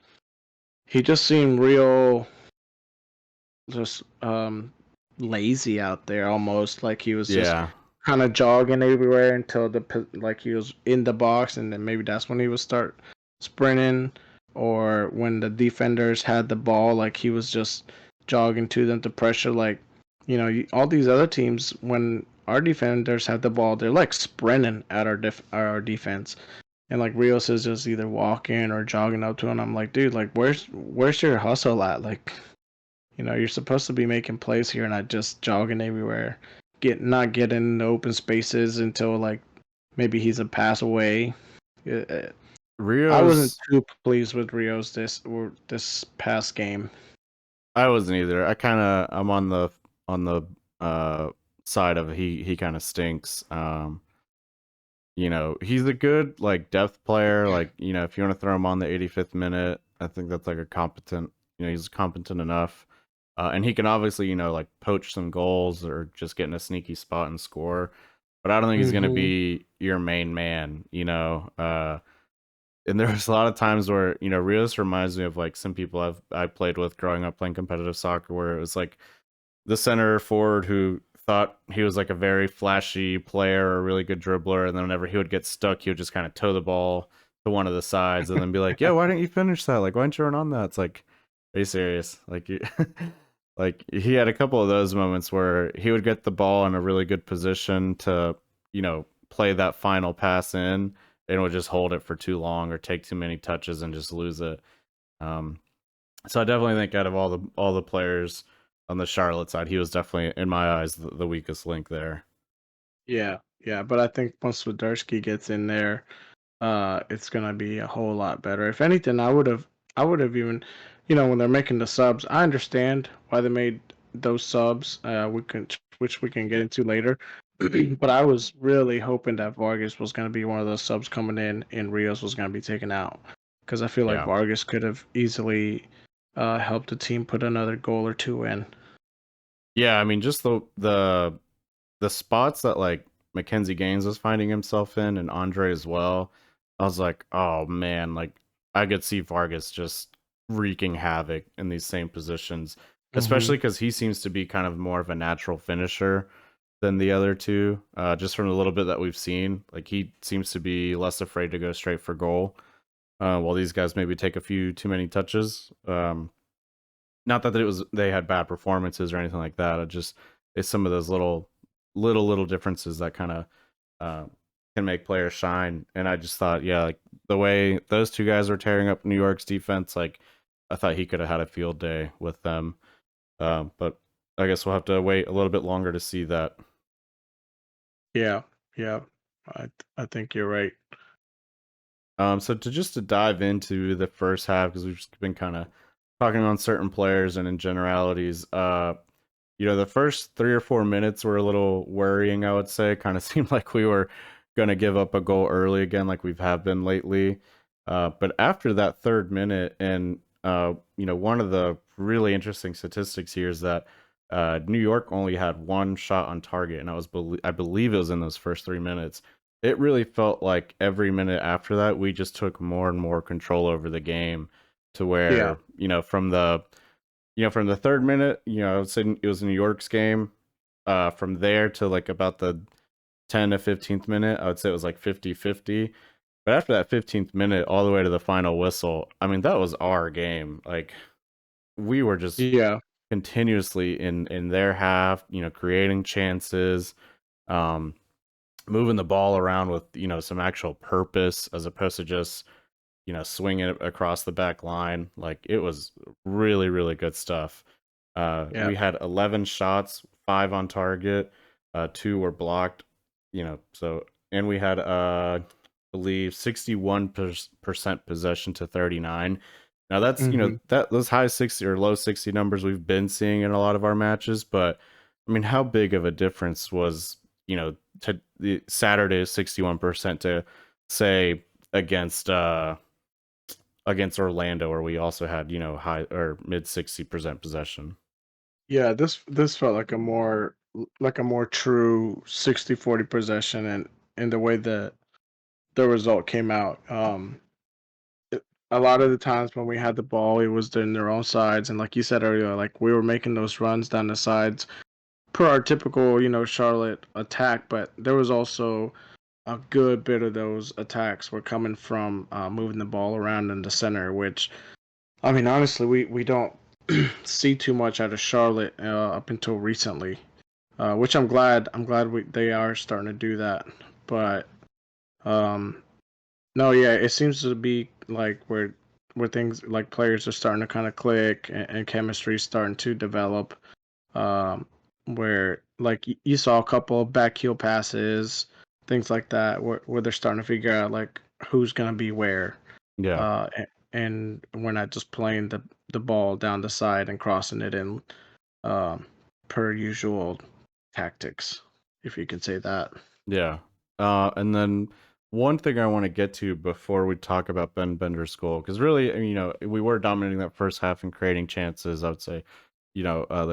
he just seemed real just lazy out there almost like he was just Yeah. kind of jogging everywhere until like he was in the box and then maybe that's when he would start sprinting or when the defenders had the ball like he was just jogging to them to pressure like all these other teams when our defenders have the ball they're like sprinting at our defense and like Rios is just either walking or jogging up to him. I'm like, dude, like where's your hustle at? Like you're supposed to be making plays here, not just jogging everywhere. Not getting into open spaces until like maybe he's a pass away. Uh, I wasn't Rios, too pleased with Rios this past game. I wasn't either. I'm on the uh side of he kind of stinks. He's a good like depth player. Like, if you want to throw him on the 85th minute, I think that's like a competent, he's competent enough. And he can obviously, like poach some goals or just get in a sneaky spot and score. But I don't think he's going to Hmm. be your main man. And there was a lot of times where Rios reminds me of like some people I played with growing up playing competitive soccer, where it was like the center forward who thought he was like a very flashy player or a really good dribbler, and then whenever he would get stuck, he would just kind of toe the ball to one of the sides and then be like, "Yeah, why didn't you finish that? Like, why didn't you run on that?" It's like, are you serious? Like, like he had a couple of those moments where he would get the ball in a really good position to play that final pass in and would just hold it for too long or take too many touches and just lose it. Um, so I definitely think out of all the players on the Charlotte side, he was definitely in my eyes the weakest link there. Yeah, yeah, but I think once Swiderski gets in there, it's gonna be a whole lot better. If anything, I would have even, when they're making the subs, I understand why they made those subs. Which we can get into later. But I was really hoping that Vargas was gonna be one of those subs coming in, and Rios was gonna be taken out, because I feel like Yeah. Vargas could have easily helped the team put another goal or two in. Yeah, I mean just the spots that like Mackenzie Gaines was finding himself in and Andre as well. I was like, "Oh man, like I could see Vargas just wreaking havoc in these same positions, Hmm. especially cuz he seems to be kind of more of a natural finisher than the other two. Just from the little bit that we've seen, like he seems to be less afraid to go straight for goal. while these guys maybe take a few too many touches. Not that it was they had bad performances or anything like that. It just it's some of those little differences that kind of uh, can make players shine. And I just thought, yeah, like the way those two guys were tearing up New York's defense, like I thought he could have had a field day with them. But I guess we'll have to wait a little bit longer to see that. Yeah, yeah, I think you're right. So to dive into the first half, because we've just been kind of talking on certain players and in generalities. The first 3 or 4 minutes were a little worrying. I would say, kind of seemed like we were going to give up a goal early again, like we've have been lately. But after that third minute, and one of the really interesting statistics here is that New York only had one shot on target, and I believe it was in those first 3 minutes. It really felt like every minute after that, we just took more and more control over the game to Yeah. where, from the third minute, I would say it was New York's game. From there to like about the 10 to 15th minute, I would say it was like 50-50. But after that 15th minute, all the way to the final whistle, I mean, that was our game. Like, we were just Yeah. continuously in their half, creating chances, um, moving the ball around with, some actual purpose as opposed to just swinging it across the back line. Like it was really, really good stuff. Yeah. We had 11 shots, five on target, two were blocked. And we had, I believe, 61% possession to 39. Now that's Hmm. that those high 60 or low 60 numbers we've been seeing in a lot of our matches, but I mean, how big of a difference was to the Saturday's 61% to say against Orlando, where we also had high or mid 60% possession. Yeah, this felt like a more true 60-40 possession, and in the way that the result came out. A lot of the times when we had the ball, it was in their own sides, and like you said earlier, like we were making those runs down the sides per our typical, Charlotte attack. But there was also a good bit of those attacks were coming from moving the ball around in the center, which I mean, honestly, we don't see too much out of Charlotte up until recently, which I'm glad they are starting to do that. But um, no, yeah, it seems to be like where things like players are starting to kind of click, and chemistry is starting to develop. Um, where like you saw a couple of back heel passes, things like that, where they're starting to figure out like who's gonna be where, Yeah, and we're not just playing the ball down the side and crossing it in, um, per usual tactics, if you can say that. yeah. And then one thing I want to get to before we talk about Ben Bender's goal, because really, I mean, we were dominating that first half and creating chances. I would say, the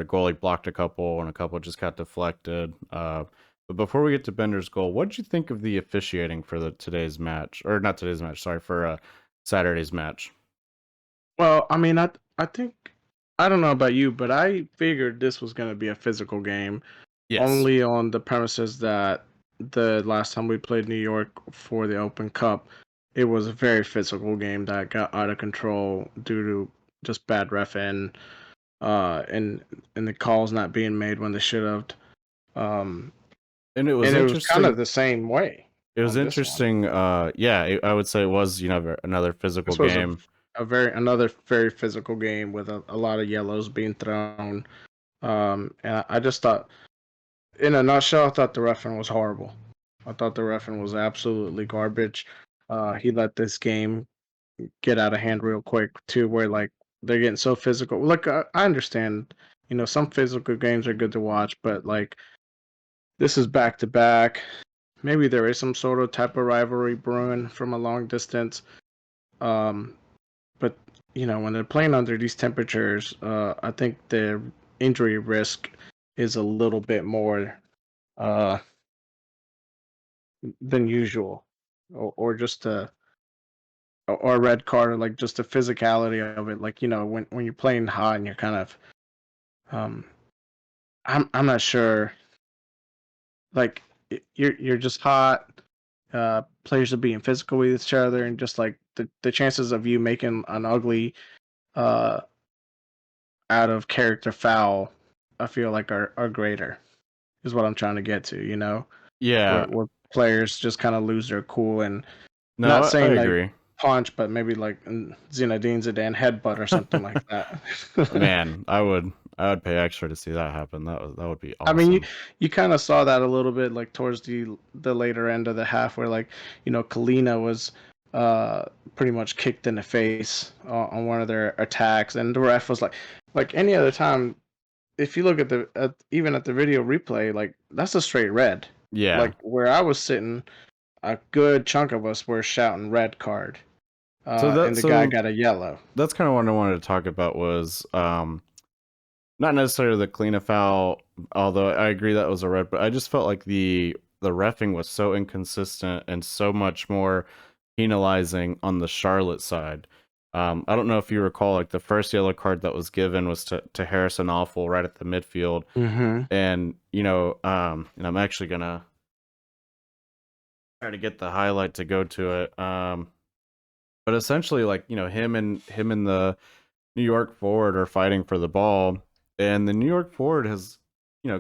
goalie blocked a couple and a couple just got deflected. But before we get to Bender's goal, what did you think of the officiating for the today's match, or not today's match? Sorry, for Saturday's match. Well, I mean, I think I don't know about you, but I figured this was going to be a physical game, Yes. only on the premises that the last time we played New York for the Open Cup, it was a very physical game that got out of control due to just bad ref uh and and the calls not being made when they should have. Um, And it was and it was kind of interesting. the same way It was on this one. interesting. Yeah, I would say it was another physical This was game. another very physical game with a lot of yellows being thrown. And I just thought, in a nutshell, I thought the refing was horrible. I thought the refing was absolutely garbage. He let this game get out of hand real quick too, where like they're getting so physical. Look, I understand, some physical games are good to watch, but like this is back to back. Maybe there is some sort of type of rivalry brewing from a long distance. Um, but when they're playing under these temperatures, I think the injury risk is a little bit more uh, than usual, or just or a red card, or like just the physicality of it. Like when you're playing hot and you're kind of, um, I'm not sure. Like you're just hot. Players are being physical with each other, and just like the chances of you making an ugly uh out of character foul, I feel like are greater. Is what I'm trying to get to. Yeah. Where players just kind of lose their cool and not No, I saying like agree. punch, but maybe like Zinedine Zidane headbutt or something like that. Man, I would pay extra to see that happen. That would be I mean, awesome. you kind of saw that a little bit like towards the later end of the half, where like Kalina was uh pretty much kicked in the face on one of their attacks, and the ref was like any other time. If you look at even at the video replay, like that's a straight red. Yeah. Like where I was sitting, a good chunk of us were shouting red card, So that and the guy so got a yellow. that's kind of what I wanted to talk about was not necessarily the clean a foul, although I agree that was a red, but I just felt like the reffing was so inconsistent and so much more penalizing on the Charlotte side. I don't know if you recall, like the first yellow card that was given was to Harrison Awful right at the midfield, Mm-hmm. and and I'm actually gonna try to get the highlight to go to it. But essentially, like him and the New York forward are fighting for the ball, and the New York forward has,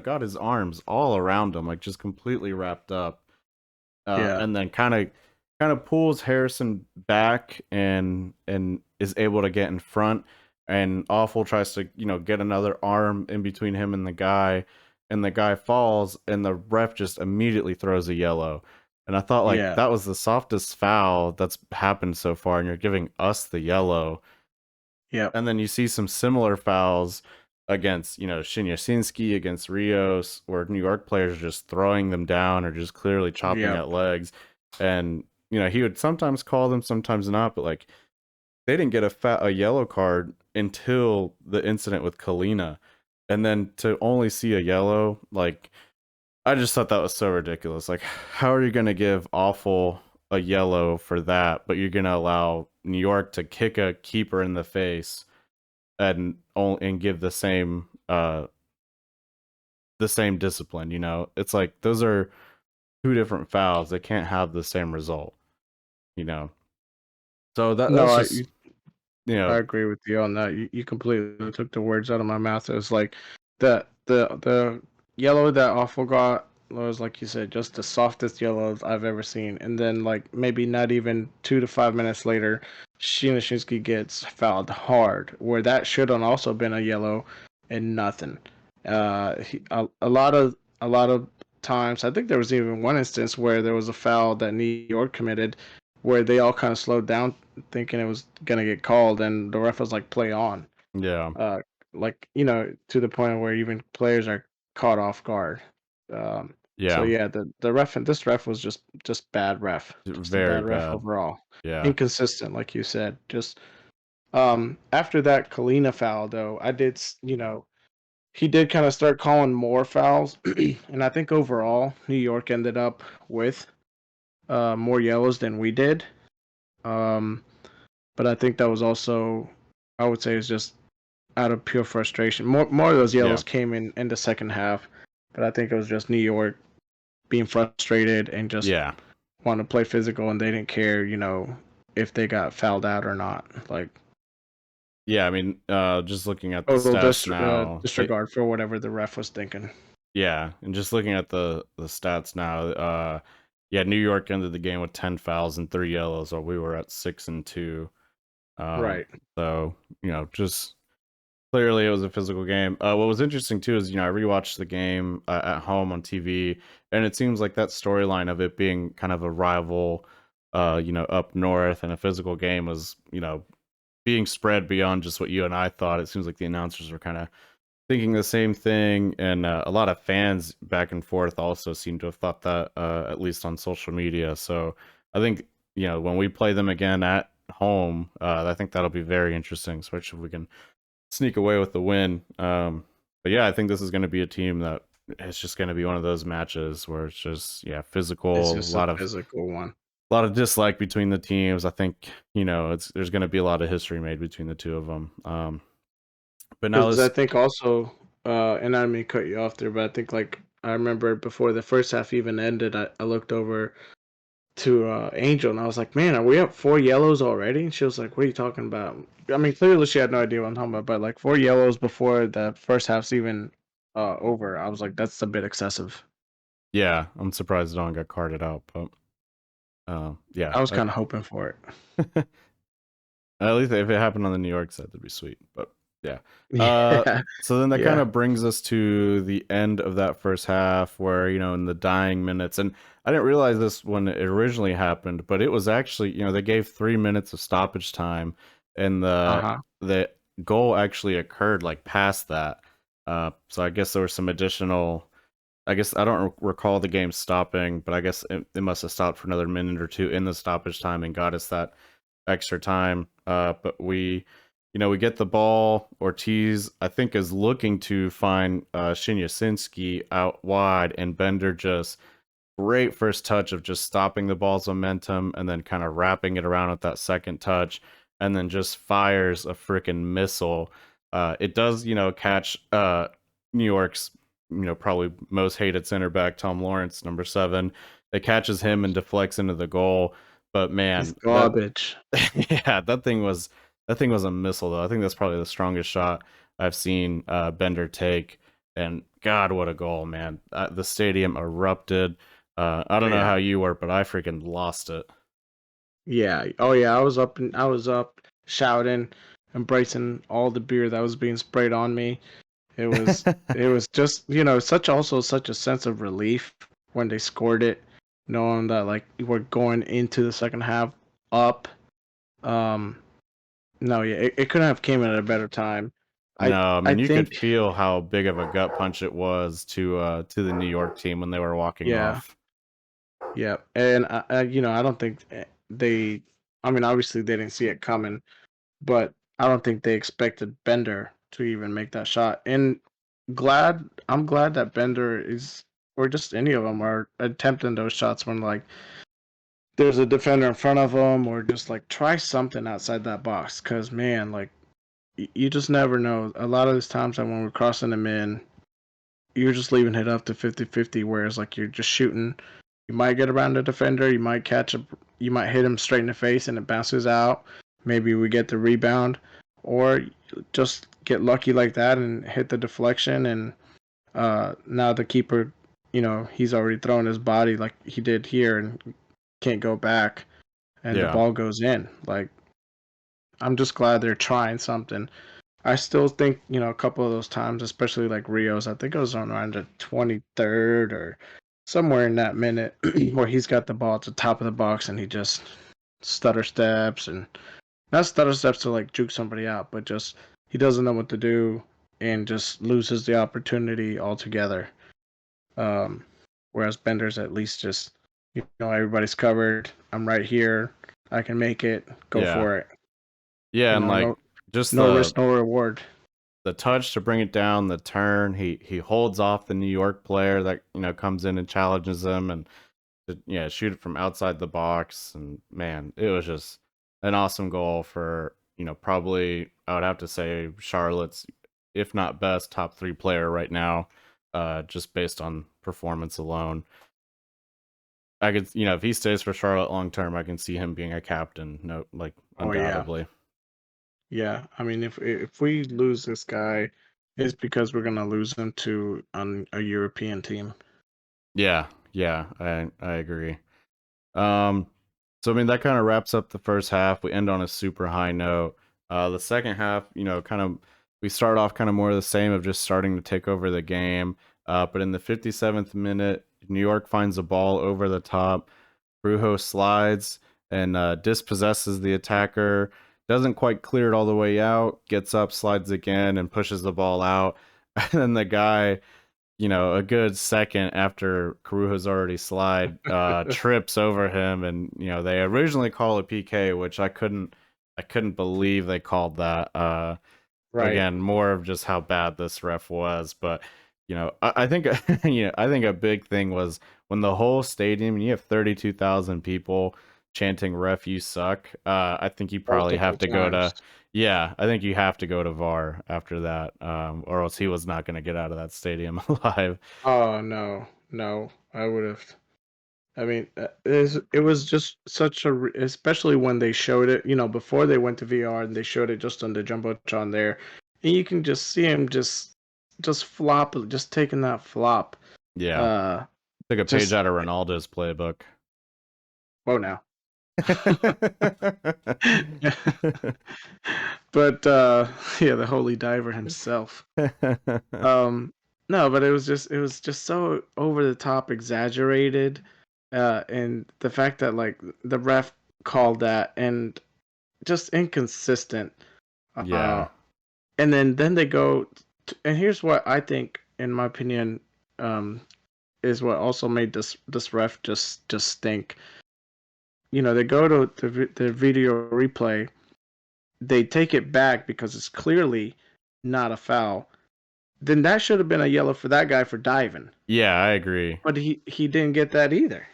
got his arms all around him, like just completely wrapped up, Yeah. and then kind of pulls Harrison back and is able to get in front, and Awful tries to get another arm in between him and the guy falls, and the ref just immediately throws a yellow. And I thought like Yeah. that was the softest foul that's happened so far, and you're giving us the yellow. Yep. And then you see some similar fouls against, Shinyasinski, against Rios, where New York players are just throwing them down or just clearly chopping Yep. at legs. And, he would sometimes call them, sometimes not, but like they didn't get a yellow card until the incident with Kalina. And then to only see a yellow, like I just thought that was so ridiculous. Like, how are you going to give Awful a yellow for that, but you're going to allow New York to kick a keeper in the face and give the same discipline? It's like those are two different fouls. They can't have the same result. You know, so No, that's just you I know agree with you on that. You completely took the words out of my mouth. It was like the yellow that Awful got was, like you said, just the softest yellow I've ever seen. And then like maybe not even 2 to 5 minutes later, Shinashinsky gets fouled hard, where that should have also been a yellow and nothing. A lot of times, I think there was even one instance where there was a foul that New York committed, where they all kind of slowed down thinking it was gonna get called, and the ref was like, "Play on," yeah, uh, like to the point where even players are caught off guard. So yeah, yeah, the ref and this ref was just bad ref, just a very bad ref bad. overall, Yeah, inconsistent, like you said. Just after that Kalina foul, though, he did kind of start calling more fouls, and I think overall New York ended up with more yellows than we did. Um, but I think that was also, I would say, is just out of pure frustration. More of those yeah, yellows came in the second half, but I think it was just New York being frustrated and just yeah, wanting to play physical, and they didn't care, if they got fouled out or not. Like yeah. I mean, just looking at the total stats now, disregard for whatever the ref was thinking. yeah, and just looking at the stats now, yeah, New York ended the game with 10 fouls and 3 yellows, while we were at 6-2. Um, Right. so just clearly it was a physical game. What was interesting too is I rewatched the game at home on TV, and it seems like that storyline of it being kind of a rival, up north and a physical game was being spread beyond just what you and I thought. It seems like the announcers were kind of thinking the same thing, and a lot of fans back and forth also seem to have thought that, at least on social media. So I think when we play them again at home, I think that'll be very interesting, especially if we can sneak away with the win. But yeah, I think this is going to be a team that it's just going to be one of those matches where it's just It's physical, just a physical one. dislike between the teams. I think there's going to be a lot of history made between the two of them. But now Because I let's think also, and I don't mean to cut you off there, but I think like I remember before the first half even ended, I looked over Angel, and I was like, "Man, are we up 4 yellows already?" And she was like, "What are you talking about?" I mean, clearly she had no idea what I'm talking about, but like 4 yellows before the first half's even over, I was like, "That's a bit excessive." Yeah, I'm surprised no one got carded out, but yeah. I was kind of hoping for it. At least if it happened on the New York side, that'd be sweet. But yeah. Yeah, So then that kind yeah. of brings us to the end of that first half where, in the dying minutes, and I didn't realize this when it originally happened, but it was actually, they gave 3 minutes of stoppage time, and Uh the huh. the goal actually occurred like past that. So I guess there was some additional. I guess I don't recall the game stopping, but I guess it must have stopped for another minute or two in the stoppage time and got us that extra time. But we get the ball. Ortiz, I think, is looking to find Shinyasinski out wide, and Bender just great first touch of just stopping the ball's momentum and then kind of wrapping it around with that second touch, and then just fires a freaking missile. It does, catch New York's, probably most hated center back, Tom Lawrence, number 7. It catches him and deflects into the goal. But He's man, that garbage. yeah, that thing was a missile though. I think that's probably the strongest shot I've seen Bender take. And God, what a goal, man! The stadium erupted. I don't know Yeah, how you were, but I freaking lost it. yeah. Oh yeah, I was up shouting, embracing all the beer that was being sprayed on me. It was just such a sense of relief when they scored it, knowing that like we're going into the second half up. Um, no, yeah, it couldn't have came at a better time. I No, I I mean you could think feel how big of a gut punch it was to the New York team when they were walking yeah, off. yeah, and I don't think they. I mean, obviously they didn't see it coming, but I don't think they expected Bender to even make that shot. And I'm glad that Bender is, or just any of them are attempting those shots when like there's a defender in front of them, or just like try something outside that box. Cause man, like you just never know. A lot of these times that when we're crossing them in, you're just leaving it up to 50-50, whereas like you're just shooting. You might get around the defender, you might hit him straight in the face and it bounces out. Maybe we get the rebound, or just get lucky like that and hit the deflection. And now the keeper, he's already thrown his body like he did here and can't go back, and the Yeah, ball goes in. Like I'm just glad they're trying something. I still think, a couple of those times, especially like Rio's, I think it was around the 23rd or somewhere in that minute where he's got the ball at the top of the box and he just stutter steps, and not stutter steps to like juke somebody out, but just he doesn't know what to do and just loses the opportunity altogether. Um, Whereas Bender's at least just, everybody's covered. I'm right here. I can make it. Go yeah, for it. yeah, and like No, just no the risk, no reward. the touch to bring it down, the turn. He holds off the New York player that comes in and challenges him, and yeah, shoot it from outside the box. And man, it was just an awesome goal for probably I would have to say Charlotte's, if not best, top 3 player right now, just based on performance alone. I could if he stays for Charlotte long term, I can see him being a captain. No, like Oh yeah. undoubtedly. Yeah, I mean, if we lose this guy, it's because we're gonna lose him to a European team. Yeah, yeah, I agree. Um, so I mean that kind of wraps up the first half. We end on a super high note. The second half, kind of we start off kind of more of the same of just starting to take over the game. But in the 57th minute, New York finds a ball over the top. Brujo slides and dispossesses the attacker. Doesn't quite clear it all the way out. Gets up, slides again, and pushes the ball out. And then the guy a good second after Carujo's already slide, trips over him, and they originally call it PK, which I couldn't believe they called that. Right. Again, more of just how bad this ref was, but I think I think a big thing was when the whole stadium, and you have 32,000 people chanting "Ref, you suck." I think you probably have Multiple to go to times. yeah, I think you have to go to VAR after that, or else he was not going to get out of that stadium alive. Oh no, no, I would have. I mean, it was just such a, especially when they showed it, before they went to VR and they showed it just on the jumbotron there, and you can just see him just flop, just taking that flop. Yeah, Uh, took a page just out of Ronaldo's playbook. whoa now. But yeah, the holy diver himself. Um, no, but it was just so over the top, exaggerated, and the fact that like the ref called that and just inconsistent. Uh, Yeah, and then they go, and here's what I think, in my opinion, um, is what also made this ref just stink. They go to the video replay, they take it back because it's clearly not a foul. Then that should have been a yellow for that guy for diving, yeah, I agree. but he didn't get that either.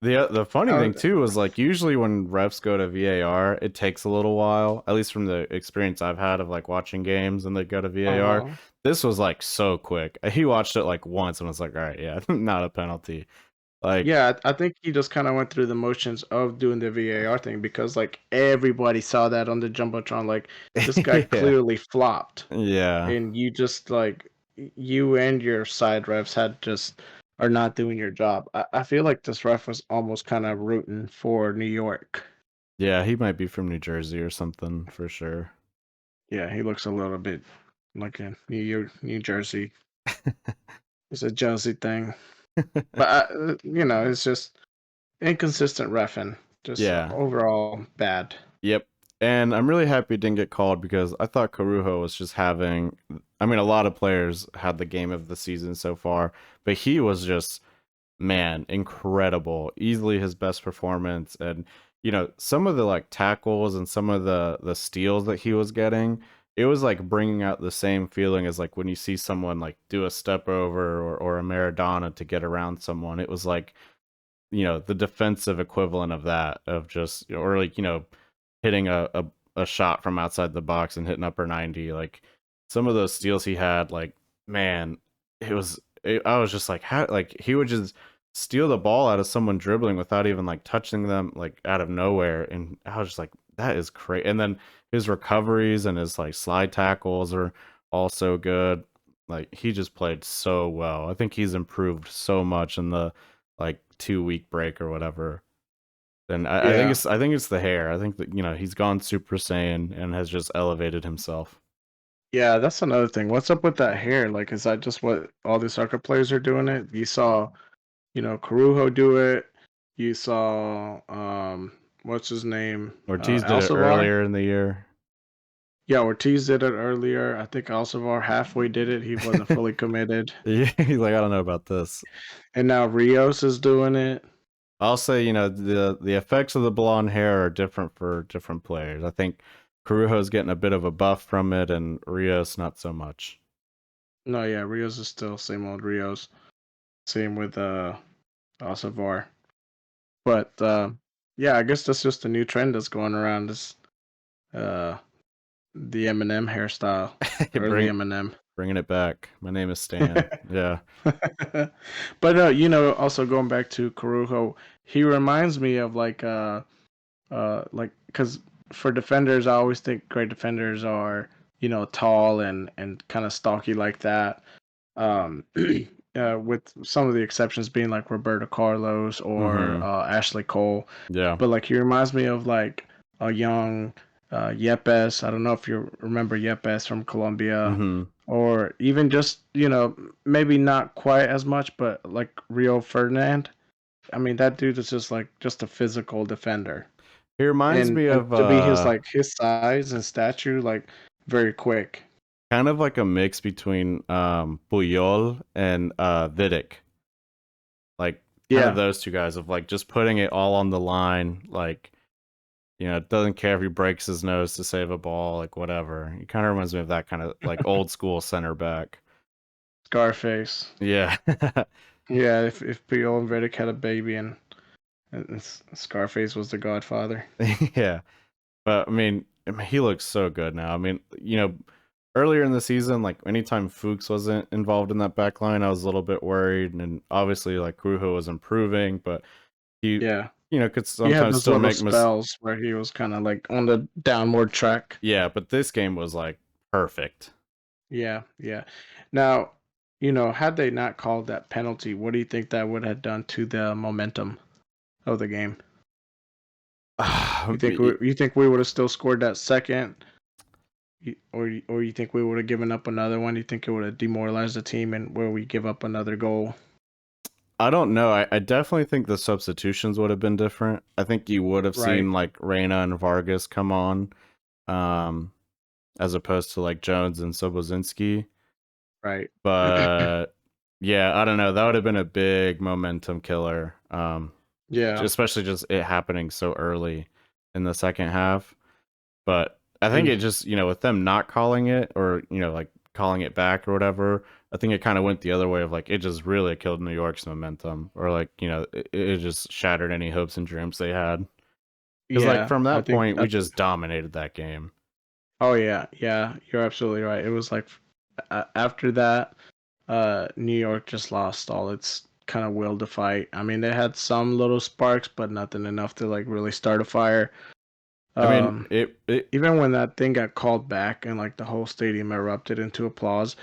The funny Uh thing too is like usually when refs go to VAR, it takes a little while. At least from the experience I've had of like watching games and they go to VAR. huh. This was like so quick. He watched it like once and was like, "All right, yeah, not a penalty." Like, Yeah, I think he just kind of went through the motions of doing the VAR thing because like everybody saw that on the jumbotron. Like this guy yeah, clearly flopped, yeah, and you just like you and your side refs had just are not doing your job. I feel like this ref was almost kind of rooting for New York. yeah. He might be from New Jersey or something for sure. Yeah, he looks a little bit like a New York, New Jersey. It's a Jersey thing, but it's just inconsistent refing, just Yeah, overall bad. yep. And I'm really happy it didn't get called because I thought Carujo was just having. I mean, a lot of players had the game of the season so far, but he was just, man, incredible. Easily his best performance. And, some of the like tackles and some of the steals that he was getting, it was like bringing out the same feeling as like when you see someone like do a step over or a Maradona to get around someone. It was like, the defensive equivalent of that, of just, or like, hitting a shot from outside the box and hitting upper 90. Like some of those steals he had, like, man, I was just like, how, like, he would just steal the ball out of someone dribbling without even like touching them, like out of nowhere. And I was just like, that is great. And then his recoveries and his like slide tackles are also good. Like he just played so well. I think he's improved so much in the like 2 week break or whatever. And Yeah, I think it's the hair. I think that he's gone Super Saiyan and has just elevated himself. yeah, that's another thing. What's up with that hair? Like, is that just what all the soccer players are doing it? You saw, Carujo do it. You saw, what's his name? Ortiz did it Alcivar. earlier in the year. Yeah, Ortiz did it earlier. I think Alcivar halfway did it. He wasn't fully committed. Yeah, he's like, I don't know about this. And now Rios is doing it. I'll say, the effects of the blonde hair are different for different players. I think Carujo's getting a bit of a buff from it, and Rios not so much. No, yeah, Rios is still same old Rios. Same with Alcivar. But yeah, I guess that's just a new trend that's going around. This uh the Eminem hairstyle, early Bring Eminem. bringing it back. My name is Stan. Yeah. But also going back to Carujo, he reminds me of like because for defenders, I always think great defenders are tall and kind of stocky like that. Um, with some of the exceptions being like Roberto Carlos or Mm-hmm. Ashley Cole, Yeah. but like he reminds me of like a young Yepes. I don't know if you remember Yepes from Colombia, Mm-hmm. or even just maybe not quite as much, but like Rio Ferdinand. I mean that dude is just a physical defender, He reminds and me and of to be his size and stature, like very quick. kind of like a mix between Puyol and Vidic. Like kind of Yeah, those two guys of like just putting it all on the line, like, doesn't care if he breaks his nose to save a ball, like whatever. He kind of reminds me of that kind of like old school center back. Scarface. Yeah. Yeah, if Puyol and Riddick had a baby and Scarface was the Godfather. Yeah. But I mean, he looks so good now. I mean, earlier in the season, like anytime Fuchs wasn't involved in that back line, I was a little bit worried. And obviously, like Krujo was improving, but he, Yeah. could He had sometimes those still little make spells where he was kind of like on the downward track. Yeah, but this game was like perfect. Yeah, yeah. Now, had they not called that penalty, what do you think that would have done to the momentum of the game? You think we would have still scored that second, or you think we would have given up another one? You think it would have demoralized the team and where we give up another goal? I don't know. I definitely think the substitutions would have been different. I think you would have Right, seen like Reyna and Vargas come on, um, as opposed to like Jones and Sobozinski. right. But yeah, I don't know. That would have been a big momentum killer. Yeah. Especially just it happening so early in the second half. But I think And it just, with them not calling it or, like calling it back or whatever, I think it kind of went the other way of like it just really killed New York's momentum or like, it just shattered any hopes and dreams they had. Because like yeah, from I that think point, we just dominated that game. oh yeah, yeah, you're absolutely right. It was like after that, New York just lost all its kind of will to fight. I mean, they had some little sparks, but nothing enough to like really start a fire. I mean, Um, it Even when that thing got called back and like the whole stadium erupted into applause,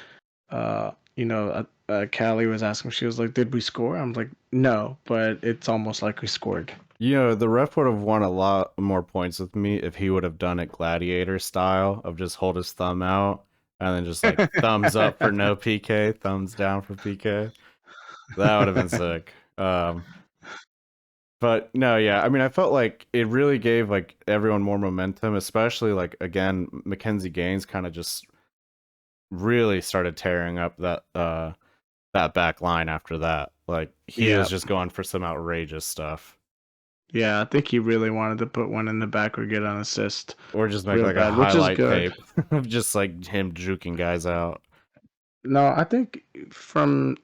Callie was asking, she was like, "Did we score?" I'm like, "No, but it's almost like we scored." the ref would have won a lot more points with me if he would have done it gladiator style of just hold his thumb out and then just like thumbs up for no PK, thumbs down for PK. That would have been sick. But no, yeah, I mean, I felt like it really gave like everyone more momentum, especially like again, Mackenzie Gaines kind of just really started tearing up that back line after that. Like he was Yeah, just going for some outrageous stuff. yeah, I think he really wanted to put one in the back or get an assist Or just make real like a bad, which is highlight good. tape of just like him juking guys out. No, I think from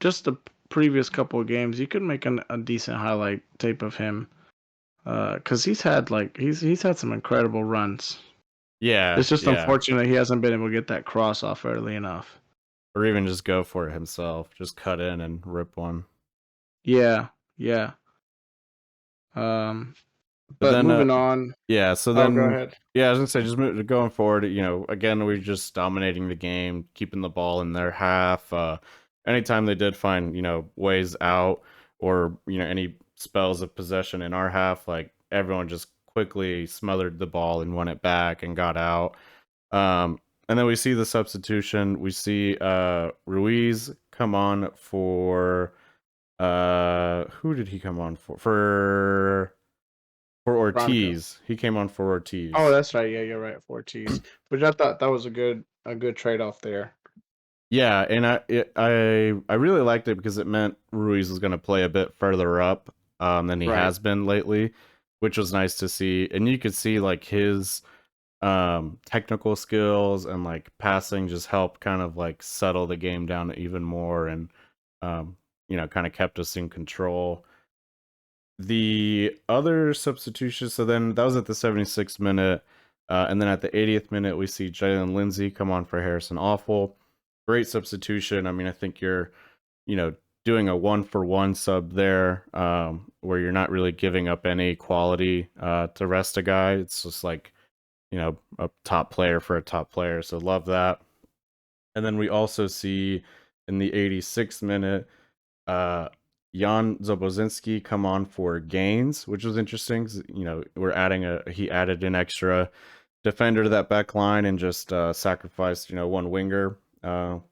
just the previous couple of games, you could make a decent highlight tape of him. Because he's had some incredible runs. Yeah, It's just yeah. unfortunate he hasn't been able to get that cross off early enough. Or even just go for it himself. Just cut in and rip one. Yeah, yeah. Um, But but then moving on. yeah, so Oh, go then ahead. yeah, I was gonna say just going forward, again we're just dominating the game, keeping the ball in their half. Anytime they did find, ways out or, any spells of possession in our half, like everyone just quickly smothered the ball and won it back and got out. Um and then we see the substitution. We see Ruiz come on for who did he come on for? For Veronica. Ortiz. He came on for Oh, Ortiz. that's right. Yeah, you're right. Ortiz, which I thought that was a good trade off there. Yeah, and I really liked it because it meant Ruiz was going to play a bit further up than he Right. has been lately, which was nice to see. And you could see like his technical skills and like passing just helped kind of like settle the game down even more and um, kind of kept us in control. The other substitution, so then that was at the 76th minute. And then at the 80th minute, we see Jalen Lindsay come on for Harrison Awful. Great substitution. I mean, I think you're, you know, doing a 1-for-1 sub there, where you're not really giving up any quality to rest a guy. It's just like, a top player for a top player. So love that. And then we also see in the 86th minute, uh, Jan Zobozinski come on for Gaines, which was interesting. 'Cause, he added an extra defender to that back line and just sacrificed, one winger,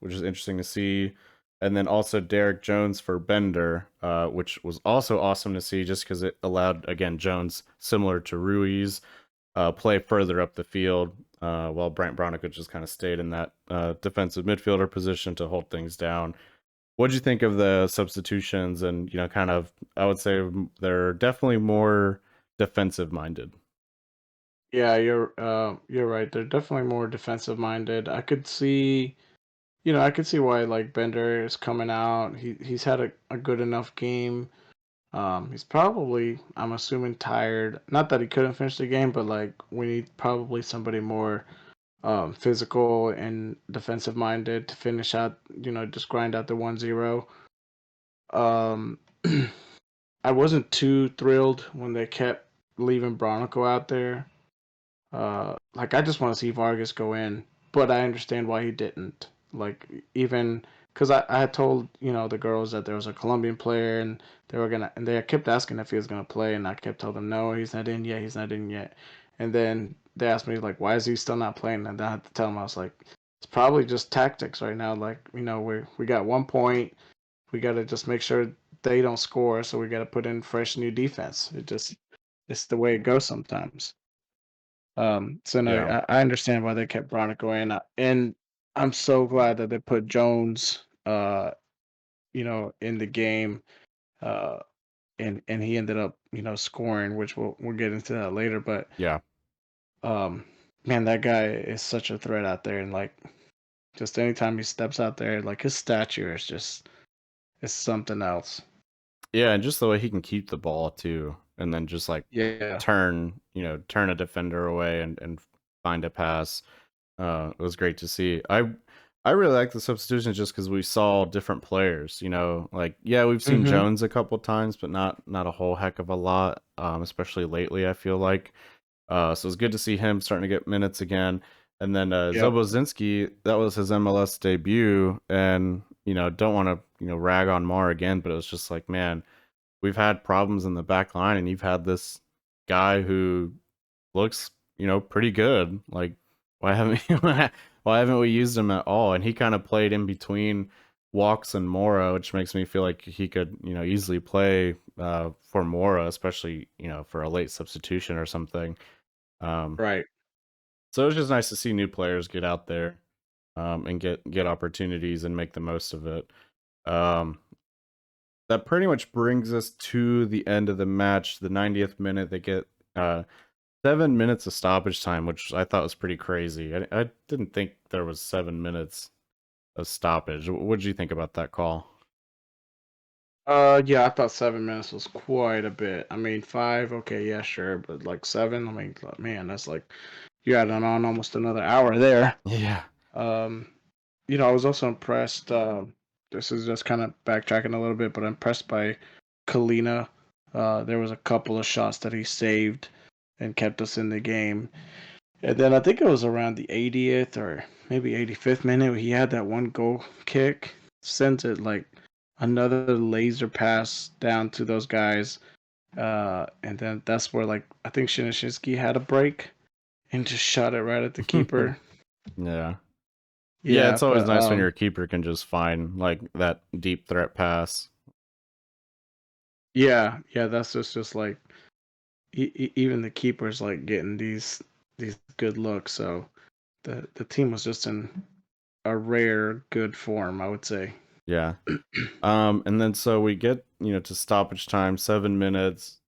which is interesting to see. And then also Derek Jones for Bender, which was also awesome to see just because it allowed, again, Jones, similar to Ruiz, play further up the field, while Brent Bronico just kind of stayed in that defensive midfielder position to hold things down. What'd you think of the substitutions? And kind of, I would say they're definitely more defensive minded. Yeah, you're right. They're definitely more defensive minded. I could see why like Bender is coming out. He's had a good enough game. He's probably, I'm assuming, tired. Not that he couldn't finish the game, but like we need probably somebody more physical and defensive minded to finish out, just grind out the 1-0. Um, I wasn't too thrilled when they kept leaving Bronico out there. Like I just want to see Vargas go in, but I understand why he didn't. Like even because I had told the girls that there was a Colombian player and they kept asking if he was gonna play, and I kept telling them no, he's not in yet, he's not in yet. And then they asked me like, why is he still not playing? And I had to tell them I was like, it's probably just tactics right now. Like we got 1 point, we got to just make sure they don't score, so we got to put in fresh new defense. It's the way it goes sometimes. So no, Yeah. I understand why they kept Bronico in, and I'm so glad that they put Jones, in the game, uh, and he ended up, scoring, which we'll get into that later. But Yeah. um, man, that guy is such a threat out there, and like just anytime he steps out there, like his stature is just it's something else. Yeah, and just the way he can keep the ball too, and then just like Yeah. turn a defender away and find a pass. It was great to see. I really like the substitutions just because we saw different players. Like yeah, we've seen Mm-hmm. Jones a couple times, but not a whole heck of a lot. Especially lately, I feel like. So it's good to see him starting to get minutes again. And then Yep. Zobozinski, that was his MLS debut, and don't want to rag on Mar again, but it was just like, man, we've had problems in the back line, and you've had this guy who looks, pretty good. Like, why haven't why haven't we used him at all? And he kind of played in between Walks and Mora, which makes me feel like he could, easily play for Mora, especially for a late substitution or something. Um, Right. so it's just nice to see new players get out there and get opportunities and make the most of it. Um, that pretty much brings us to the end of the match. The 90th minute, they get 7 minutes of stoppage time, which I thought was pretty crazy. I didn't think there was 7 minutes of stoppage. What did you think about that call? Yeah, I thought 7 minutes was quite a bit. I mean, five, okay, yeah, sure, but like seven, I mean, man, that's like you adding on almost another hour there. Yeah. Um, I was also impressed. This is just kind of backtracking a little bit, but impressed by Kalina. There was a couple of shots that he saved and kept us in the game. And then I think it was around the 80th or maybe 85th minute, he had that one goal kick, sent it like another laser pass down to those guys. And then that's where like I think Shinishinsky had a break and just shot it right at the keeper. Yeah. Yeah, Yeah, it's always but nice when your keeper can just find like that deep threat pass. yeah, that's just like even the keeper's like getting these good looks. So the team was just in a rare good form, I would say. Yeah. And then so we get, to stoppage time, 7 minutes.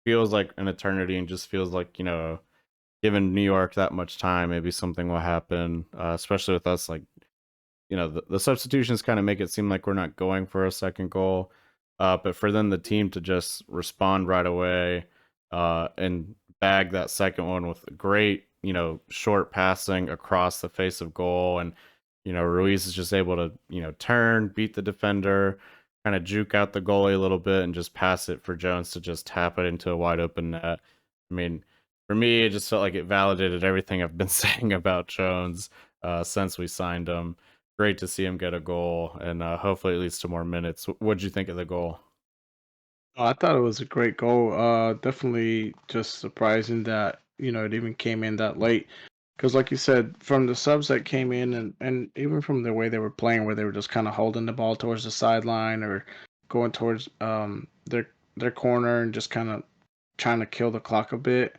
Feels like an eternity and just feels like, given New York that much time, maybe something will happen. Especially with us, like, the substitutions kind of make it seem like we're not going for a second goal. But for then the team to just respond right away and bag that second one with great, short passing across the face of goal. And, Ruiz is just able to, turn, beat the defender, kind of juke out the goalie a little bit and just pass it for Jones to just tap it into a wide open net. I mean, for me, it just felt like it validated everything I've been saying about Jones since we signed him. Great to see him get a goal, and hopefully it leads to more minutes. What'd you think of the goal? Oh, I thought it was a great goal. Definitely just surprising that it even came in that late. Because, like you said, from the subs that came in, and even from the way they were playing, where they were just kind of holding the ball towards the sideline or going towards their corner and just kind of trying to kill the clock a bit.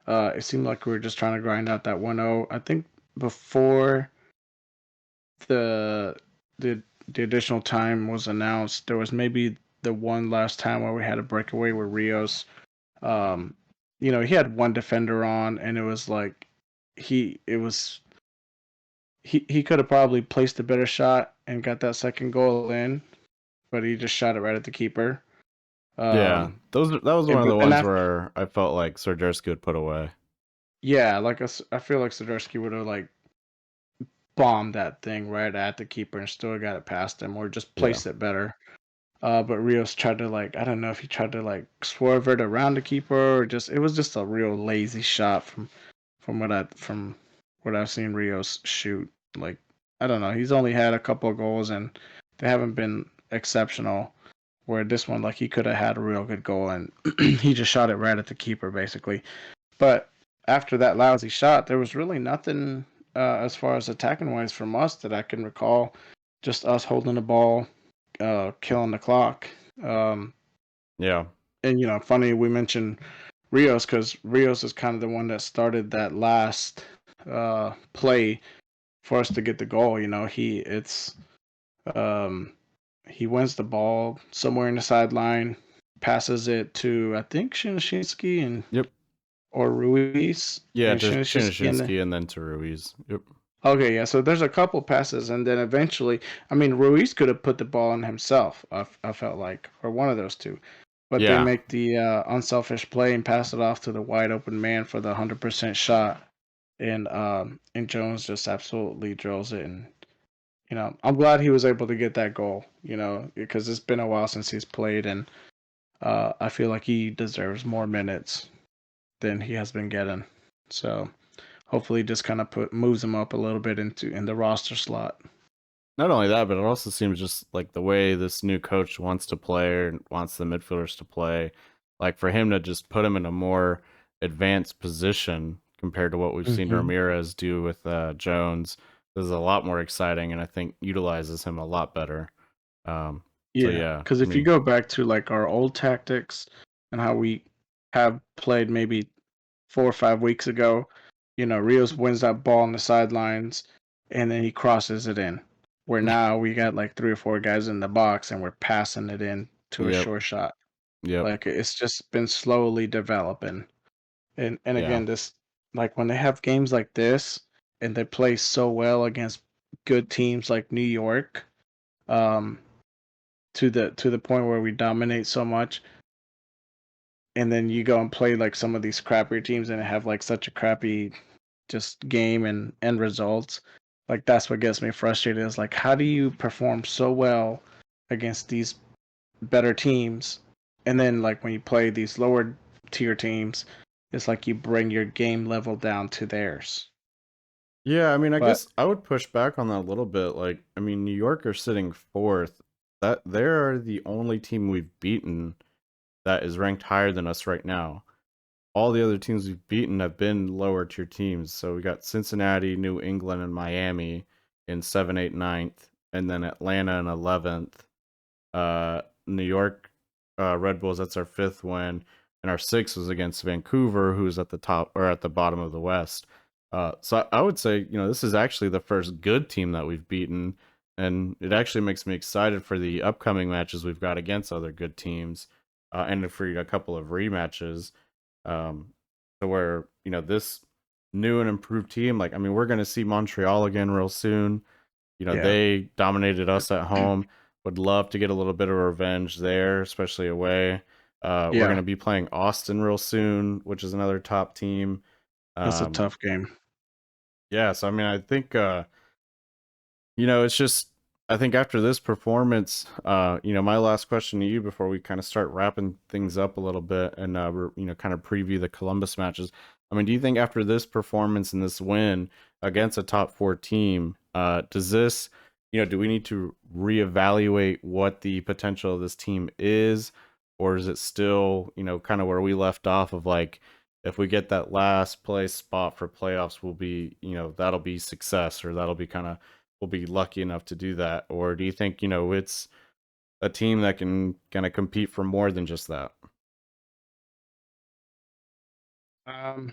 It seemed like we were just trying to grind out that 1-0. I think before the the the additional time was announced, there was maybe the one last time where we had a breakaway with Rios. Um, he had one defender on, and it was like it was he could have probably placed a better shot and got that second goal in, but he just shot it right at the keeper. Yeah, Um, that was one of the and ones after, where I felt like Sergersky would put away. yeah, like I feel like Sadurski would have like bombed that thing right at the keeper and still got it past him or just Yeah. placed it better. But Rios tried to like I don't know if he tried to like swerve it around the keeper or just it was just a real lazy shot from what I've seen Rios shoot. Like I don't know, he's only had a couple of goals and they haven't been exceptional. Where this one, like he could have had a real good goal and he just shot it right at the keeper basically. But after that lousy shot, there was really nothing as far as attacking wise from us that I can recall. Just us holding the ball, killing the clock. Um, Yeah. and funny we mentioned Rios because Rios is kind of the one that started that last play for us to get the goal. Um, he wins the ball somewhere in the sideline, passes it to I think Shinshinsky and Yep. or Ruiz Yeah, and to Shinshinsky and Shinshinsky and then to Ruiz. Yep. okay, yeah. So there's a couple passes, and then eventually, I mean, Ruiz could have put the ball in himself. I felt like, or one of those two, but they Yeah. make the unselfish play and pass it off to the wide open man for the 100% shot, and Jones just absolutely drills it. And I'm glad he was able to get that goal. Because it's been a while since he's played, and I feel like he deserves more minutes than he has been getting. So hopefully just kind of put moves him up a little bit in the roster slot. Not only that, but it also seems just like the way this new coach wants to play or wants the midfielders to play, like for him to just put him in a more advanced position compared to what we've seen Hmm. Ramirez do with Jones. This is a lot more exciting, and I think utilizes him a lot better. So Yeah, yeah, because I if you mean, go back to like our old tactics and how we have played maybe 4 or 5 weeks ago, Rios wins that ball on the sidelines and then he crosses it in. Where now we got like 3 or 4 guys in the box and we're passing it in to a yep, short shot. yep, Like it's just been slowly developing. And yeah. again, this like when they have games like this and they play so well against good teams like New York, um, to the point where we dominate so much, and then you go and play like some of these crappier teams and have like such a crappy just game and end results. Like that's what gets me frustrated is like how do you perform so well against these better teams and then like when you play these lower tier teams it's like you bring your game level down to theirs. Yeah, I mean, I But guess I would push back on that a little bit. Like, I mean, New York are sitting fourth. That they're the only team we've beaten that is ranked higher than us right now. All the other teams we've beaten have been lower tier teams. So we got Cincinnati, New England, and Miami in 7, 8, ninth, and then Atlanta in 11th. New York Red Bulls, that's our fifth win. And our sixth was against Vancouver, who's at the top or at the bottom of the West. So I would say, this is actually the first good team that we've beaten. And it actually makes me excited for the upcoming matches we've got against other good teams, and for a couple of rematches, um, to where this new and improved team. Like, I mean, we're going to see Montreal again real soon. yeah. They dominated us at home. Would love to get a little bit of revenge there, especially away. We're going Yeah, to be playing Austin real soon, which is another top team. that's a Um, tough game. yeah, so I mean, I think it's just I think after this performance, my last question to you before we kind of start wrapping things up a little bit and kind of preview the Columbus matches. I mean, do you think after this performance and this win against a top four team, does this, do we need to reevaluate what the potential of this team is, or is it still, kind of where we left off of like, if we get that last place spot for playoffs, will be, that'll be success, or that'll be kind of will be lucky enough to do that? Or do you think, it's a team that can kind of compete for more than just that? um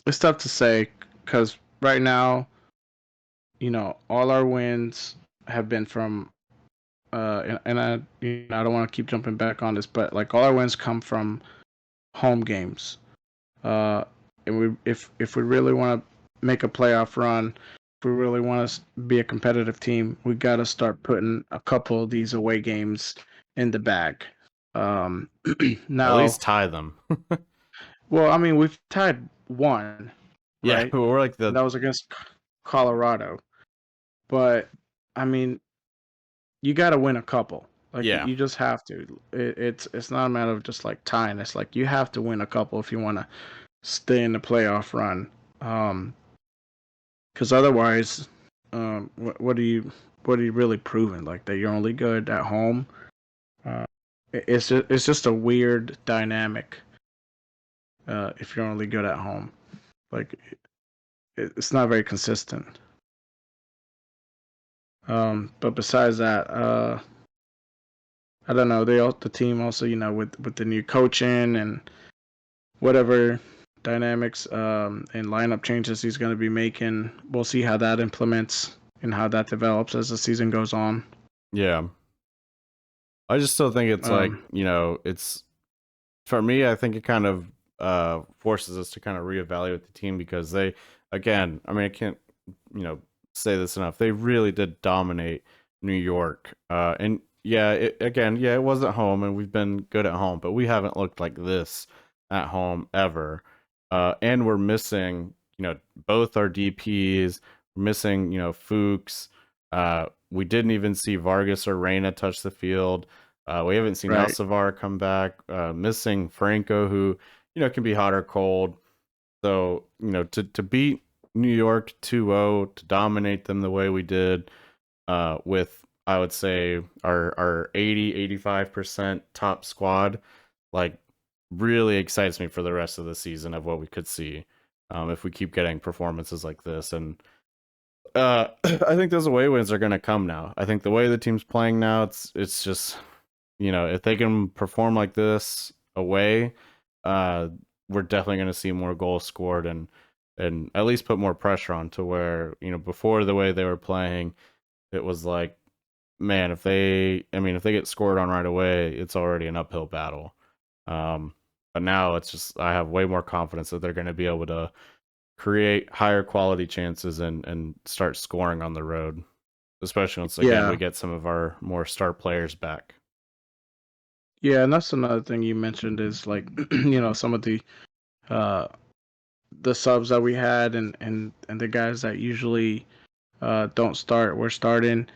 it's tough to say because right now all our wins have been from and I don't want to keep jumping back on this, but like all our wins come from home games. Uh, and if we really want to make a playoff run, if we really want to be a competitive team, we got to start putting a couple of these away games in the bag. Um, At now, least tie them. well, I mean, we've tied one, Yeah, right? we're like And the that was against Colorado. but I mean, you got to win a couple. Like Yeah. you just have to. It's not a matter of just like tying. It's like you have to win a couple if you want to stay in the playoff run. Because otherwise, what are you really proving? Like that you're only good at home. Uh, it's just a weird dynamic. If you're only good at home, like it's not very consistent. But besides that, I don't know. The team also, with the new coaching and whatever dynamics and lineup changes he's going to be making. We'll see how that implements and how that develops as the season goes on. Yeah. I just still think it's like, Um, it's for me, I think it kind of forces us to kind of reevaluate the team because they, again, I mean, I can't, you know, say this enough. They really did dominate New York. And yeah, again, yeah, it was at home and we've been good at home, but we haven't looked like this at home ever. And we're missing, both our DPs, we're missing, Fuchs. We didn't even see Vargas or Reyna touch the field. We haven't seen right. Elsevier come back. Missing Franco, who can be hot or cold. So to beat New York 2-0, to dominate them the way we did, with I would say our 80-85% top squad, like really excites me for the rest of the season of what we could see, if we keep getting performances like this. And I think those away wins are going to come now. I think the way the team's playing now, it's just if they can perform like this away, uh, we're definitely going to see more goals scored and at least put more pressure on to where before the way they were playing, it was like, man, if they get scored on right away, it's already an uphill battle. But now it's just I have way more confidence that they're going to be able to create higher quality chances and start scoring on the road, especially once again we Yeah, get some of our more star players back. yeah, and that's another thing you mentioned is like some of uh the subs that we had and the guys that usually don't start we're starting.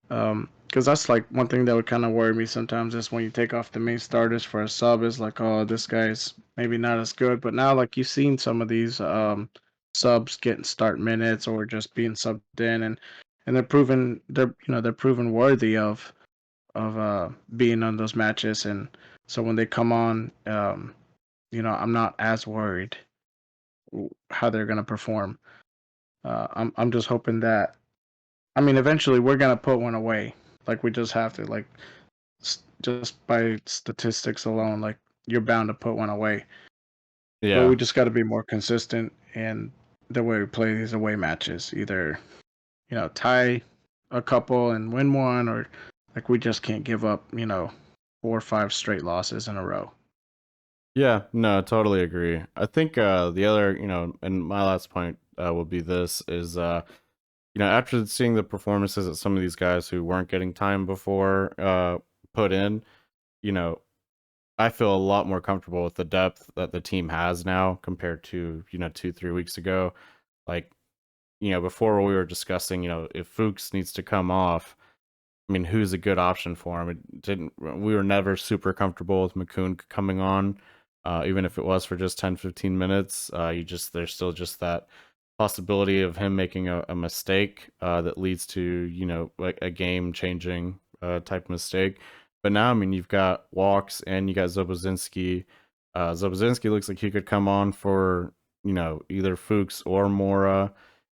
Because that's like one thing that would kind of worry me sometimes is when you take off the main starters for a sub is like, oh, this guy's maybe not as good. But now, like you've seen some of these subs getting start minutes or just being subbed in, and they're proven worthy of being on those matches. And so when they come on, I'm not as worried how they're gonna perform. I'm just hoping that I mean eventually we're gonna put one away. Like we just have to like just by statistics alone, like you're bound to put one away. But Yeah. we just got to be more consistent in the way we play these away matches. Either tie a couple and win one, or like we just can't give up 4 or 5 straight losses in a row. Yeah, no, totally agree. I think the other, and my last point will be this is, after seeing the performances that some of these guys who weren't getting time before put in, you know, I feel a lot more comfortable with the depth that the team has now compared to, 2, 3 weeks ago. Like, before we were discussing, if Fuchs needs to come off, I mean, who's a good option for him? It didn't. We were never super comfortable with McCoon coming on, even if it was for just 10, 15 minutes. There's still just that possibility of him making a mistake that leads to like a game changing type mistake. But now, I mean, you've got Walks and you got Zobozinski. Zobozinski looks like he could come on for either Fuchs or Mora.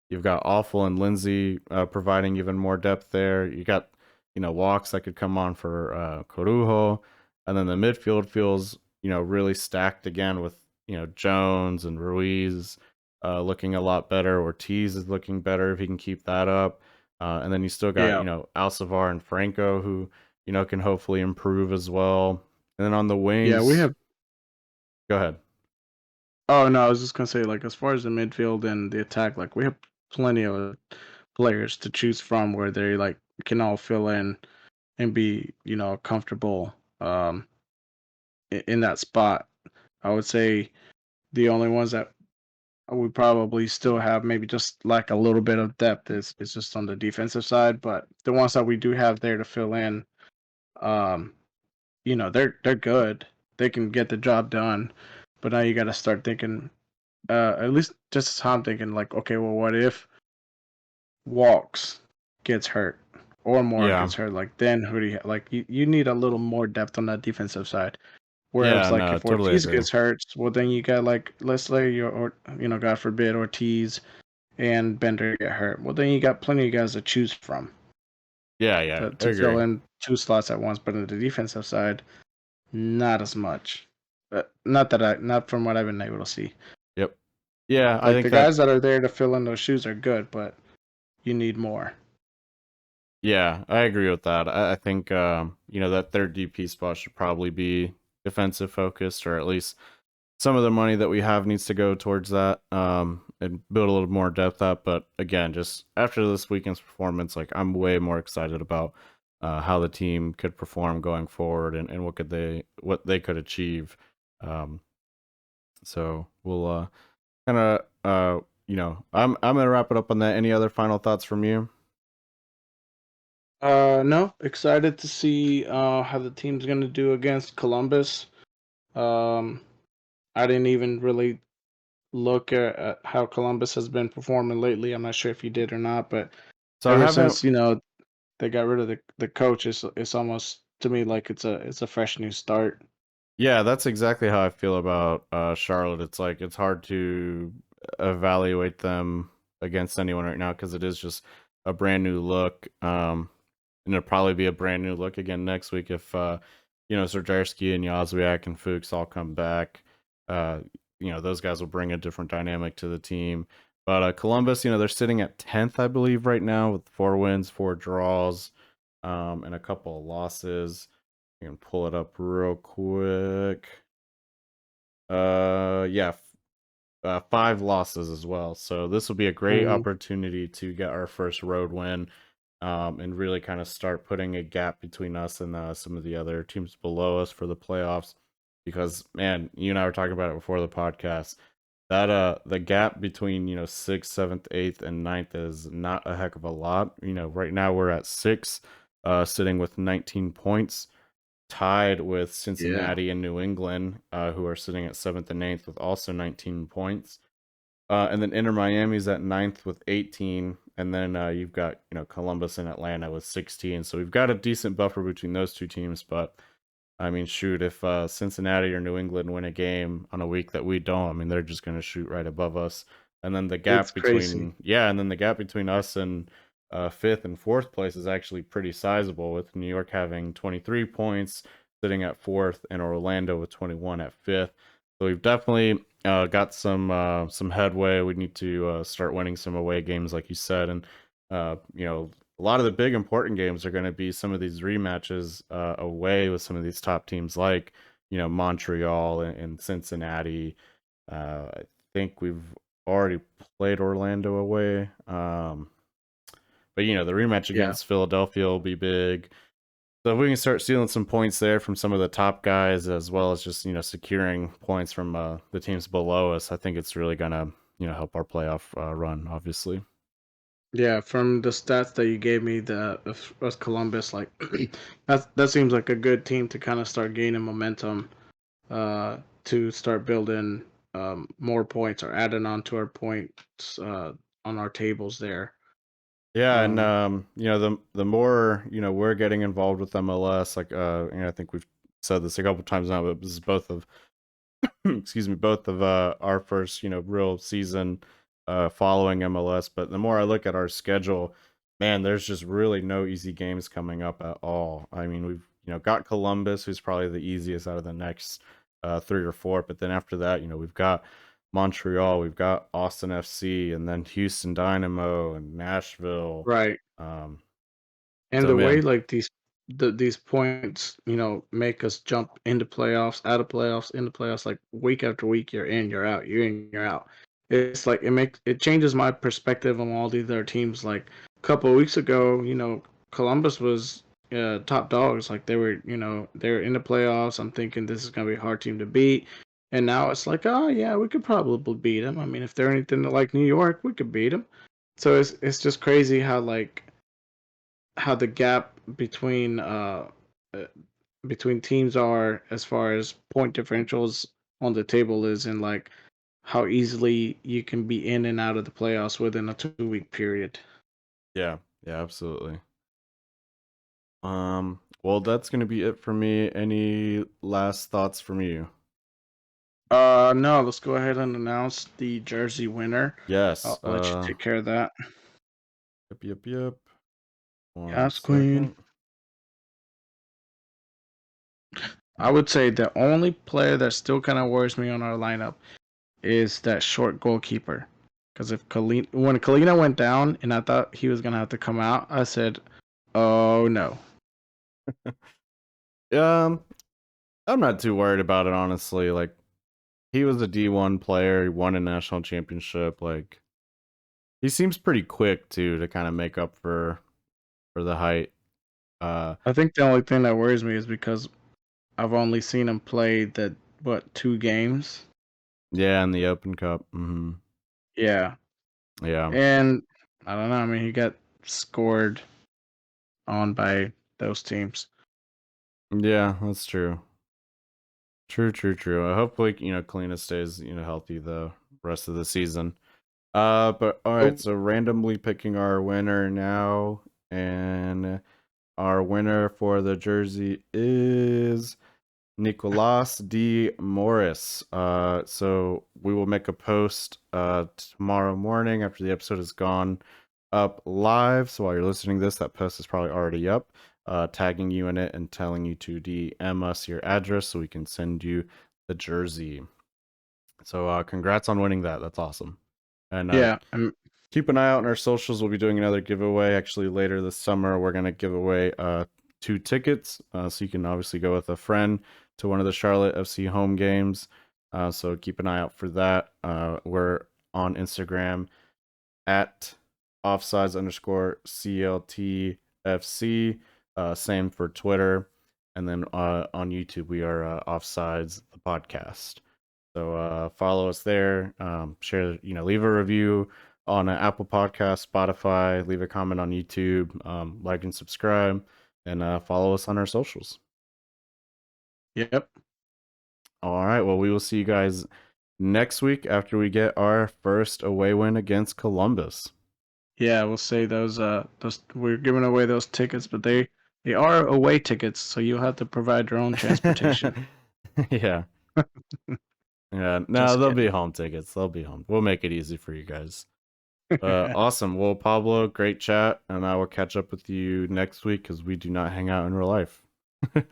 You've got Awful and Lindsay providing even more depth there. You got Walks that could come on for Corujo, and then the midfield feels really stacked again with Jones and Ruiz looking a lot better. Ortiz is looking better if he can keep that up. And then you still got, Yeah, Alcivar and Franco who, can hopefully improve as well. And then on the yeah, we wings, have. go ahead. Oh no, I was just gonna say like as far as the midfield and the attack, like we have plenty of players to choose from where they like can all fill in and be comfortable in that spot. I would say the only ones that we probably still have maybe just like a little bit of depth is just on the defensive side, but the ones that we do have there to fill in, um, they're good. They can get the job done, but now you got to start thinking. At least just as how I'm thinking, like, okay, well, what if Walks gets hurt or Moore Yeah. gets hurt? Like, then who do you like? You need a little more depth on that defensive side. Whereas, Yeah, like, no, if totally Ortiz agree. gets hurt, well, then you got like, let's say or God forbid, Ortiz and Bender get hurt. Well, then you got plenty of guys to choose from Yeah, yeah, I to fill agree. in two slots at once. But on the defensive side, not as much. But not from what I've been able to see. Yep. Yeah, I Like think the that guys that are there to fill in those shoes are good, but you need more. yeah, I agree with that. I think that third DP spot should probably be defensive focused, or at least some of the money that we have needs to go towards that, and build a little more depth up. But again, just after this weekend's performance, like I'm way more excited about how the team could perform going forward, and what they could achieve. Um, so we'll kind of I'm gonna wrap it up on that. Any other final thoughts from you? No, excited to see how the team's gonna do against Columbus. Um, I didn't even really look at how Columbus has been performing lately. I'm not sure if you did or not, but So I ever haven't. since they got rid of the coach, it's almost to me like it's a fresh new start. Yeah, that's exactly how I feel about Charlotte. It's like it's hard to evaluate them against anyone right now because it is just a brand new look. And it'll probably be a brand new look again next week if Serdarski and Yazwiak and Fuchs all come back. Uh, those guys will bring a different dynamic to the team. But Columbus, they're sitting at 10th, I believe, right now with 4 wins, 4 draws, and a couple of losses. You can pull it up real quick. Yeah, 5 losses as well. So this will be a great Mm, opportunity to get our first road win, and really kind of start putting a gap between us and some of the other teams below us for the playoffs. Because man, you and I were talking about it before the podcast. That the gap between sixth, seventh, eighth, and ninth is not a heck of a lot. Right now we're at six, sitting with 19 points, tied with yeah, Cincinnati and New England, who are sitting at seventh and eighth with also 19 points. And then Inter Miami's at ninth with 18, and then you've got Columbus and Atlanta with 16. So we've got a decent buffer between those two teams, but I mean, shoot, if Cincinnati or New England win a game on a week that we don't, I mean, they're just going to shoot right above us. And then it's crazy. and then the gap between us and fifth and fourth place is actually pretty sizable, with New York having 23 points, sitting at fourth, and Orlando with 21 at fifth. So we've definitely got some headway. We need to start winning some away games, like you said, and a lot of the big important games are going to be some of these rematches away with some of these top teams like Montreal and Cincinnati. I think we've already played Orlando away, but the rematch Yeah. against Philadelphia will be big. So if we can start stealing some points there from some of the top guys, as well as just securing points from the teams below us, I think it's really gonna help our playoff run. Obviously. Yeah, from the stats that you gave me, the of Columbus, like that seems like a good team to kind of start gaining momentum, to start building more points or adding on to our points on our tables there. Yeah, and Um, the more we're getting involved with MLS, like I think we've said this a couple times now, but this is both of excuse me, both of our first real season following MLS. But the more I look at our schedule, man, there's just really no easy games coming up at all. I mean, we've got Columbus, who's probably the easiest out of the next three or four, but then after that, we've got Montreal, we've got Austin FC, and then Houston Dynamo and Nashville. right. Um, And so the way man, like these points, make us jump into playoffs, out of playoffs, into playoffs, like week after week, you're in, you're out, you're in, you're out. It's like it changes my perspective on all these other teams. Like a couple of weeks ago, Columbus was top dogs. Like they were in the playoffs. I'm thinking this is gonna be a hard team to beat. And now it's like, oh yeah, we could probably beat them. I mean, if they're anything like New York, we could beat them. So it's just crazy how like how the gap uh between teams are as far as point differentials on the table is, and like how easily you can be in and out of the playoffs within a 2 week period. Yeah, yeah, absolutely. Well, that's gonna be it for me. Any last thoughts from you? No, let's go ahead and announce the jersey winner. Yes. I'll let you take care of that. Yep. One Yes, Queen. second. I would say the only player that still kind of worries me on our lineup is that short goalkeeper. Because if when Kalina went down and I thought he was gonna have to come out, I said, "Oh no." Um, I'm not too worried about it, honestly. Like, he was a D1 player. He won a national championship. Like, he seems pretty quick too to kind of make up for the height. Uh, I think the only thing that worries me is because I've only seen him play the what 2 games. yeah, in the Open Cup. Yeah, Yeah, and I don't know. I mean, he got scored on by those teams. yeah, that's true. True. Hopefully, Kalina stays, healthy the rest of the season. But all right, Oh, so randomly picking our winner now, and our winner for the jersey is Nicolas D. Morris. So we will make a post tomorrow morning after the episode has gone up live. So while you're listening to this, that post is probably already up, tagging you in it and telling you to DM us your address so we can send you the jersey. So congrats on winning that. That's awesome. And yeah, keep an eye out on our socials. We'll be doing another giveaway actually later this summer. We're going to give away 2 tickets. So you can obviously go with a friend to one of the Charlotte FC home games. So keep an eye out for that. We're on Instagram at offsides underscore CLTFC. Same for Twitter. And then on YouTube, we are offsides the podcast. So follow us there. Share, leave a review on Apple Podcast, Spotify. Leave a comment on YouTube. Like and subscribe, and follow us on our socials. yep, All right. Well, we will see you guys next week after we get our first away win against Columbus. yeah. We'll say those we're giving away those tickets, but they are away tickets, so you'll have to provide your own transportation. Yeah. Yeah. No, Just they'll be kidding. home tickets. They'll be home. We'll make it easy for you guys. Awesome. Well, Pablo, great chat, and I will catch up with you next week because we do not hang out in real life.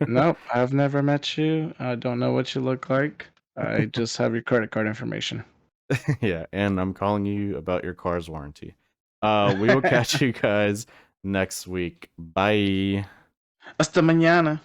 Nope, I've never met you. I don't know what you look like. I just have your credit card information. Yeah, and I'm calling you about your car's warranty. We will catch you guys next week. Bye. Hasta mañana.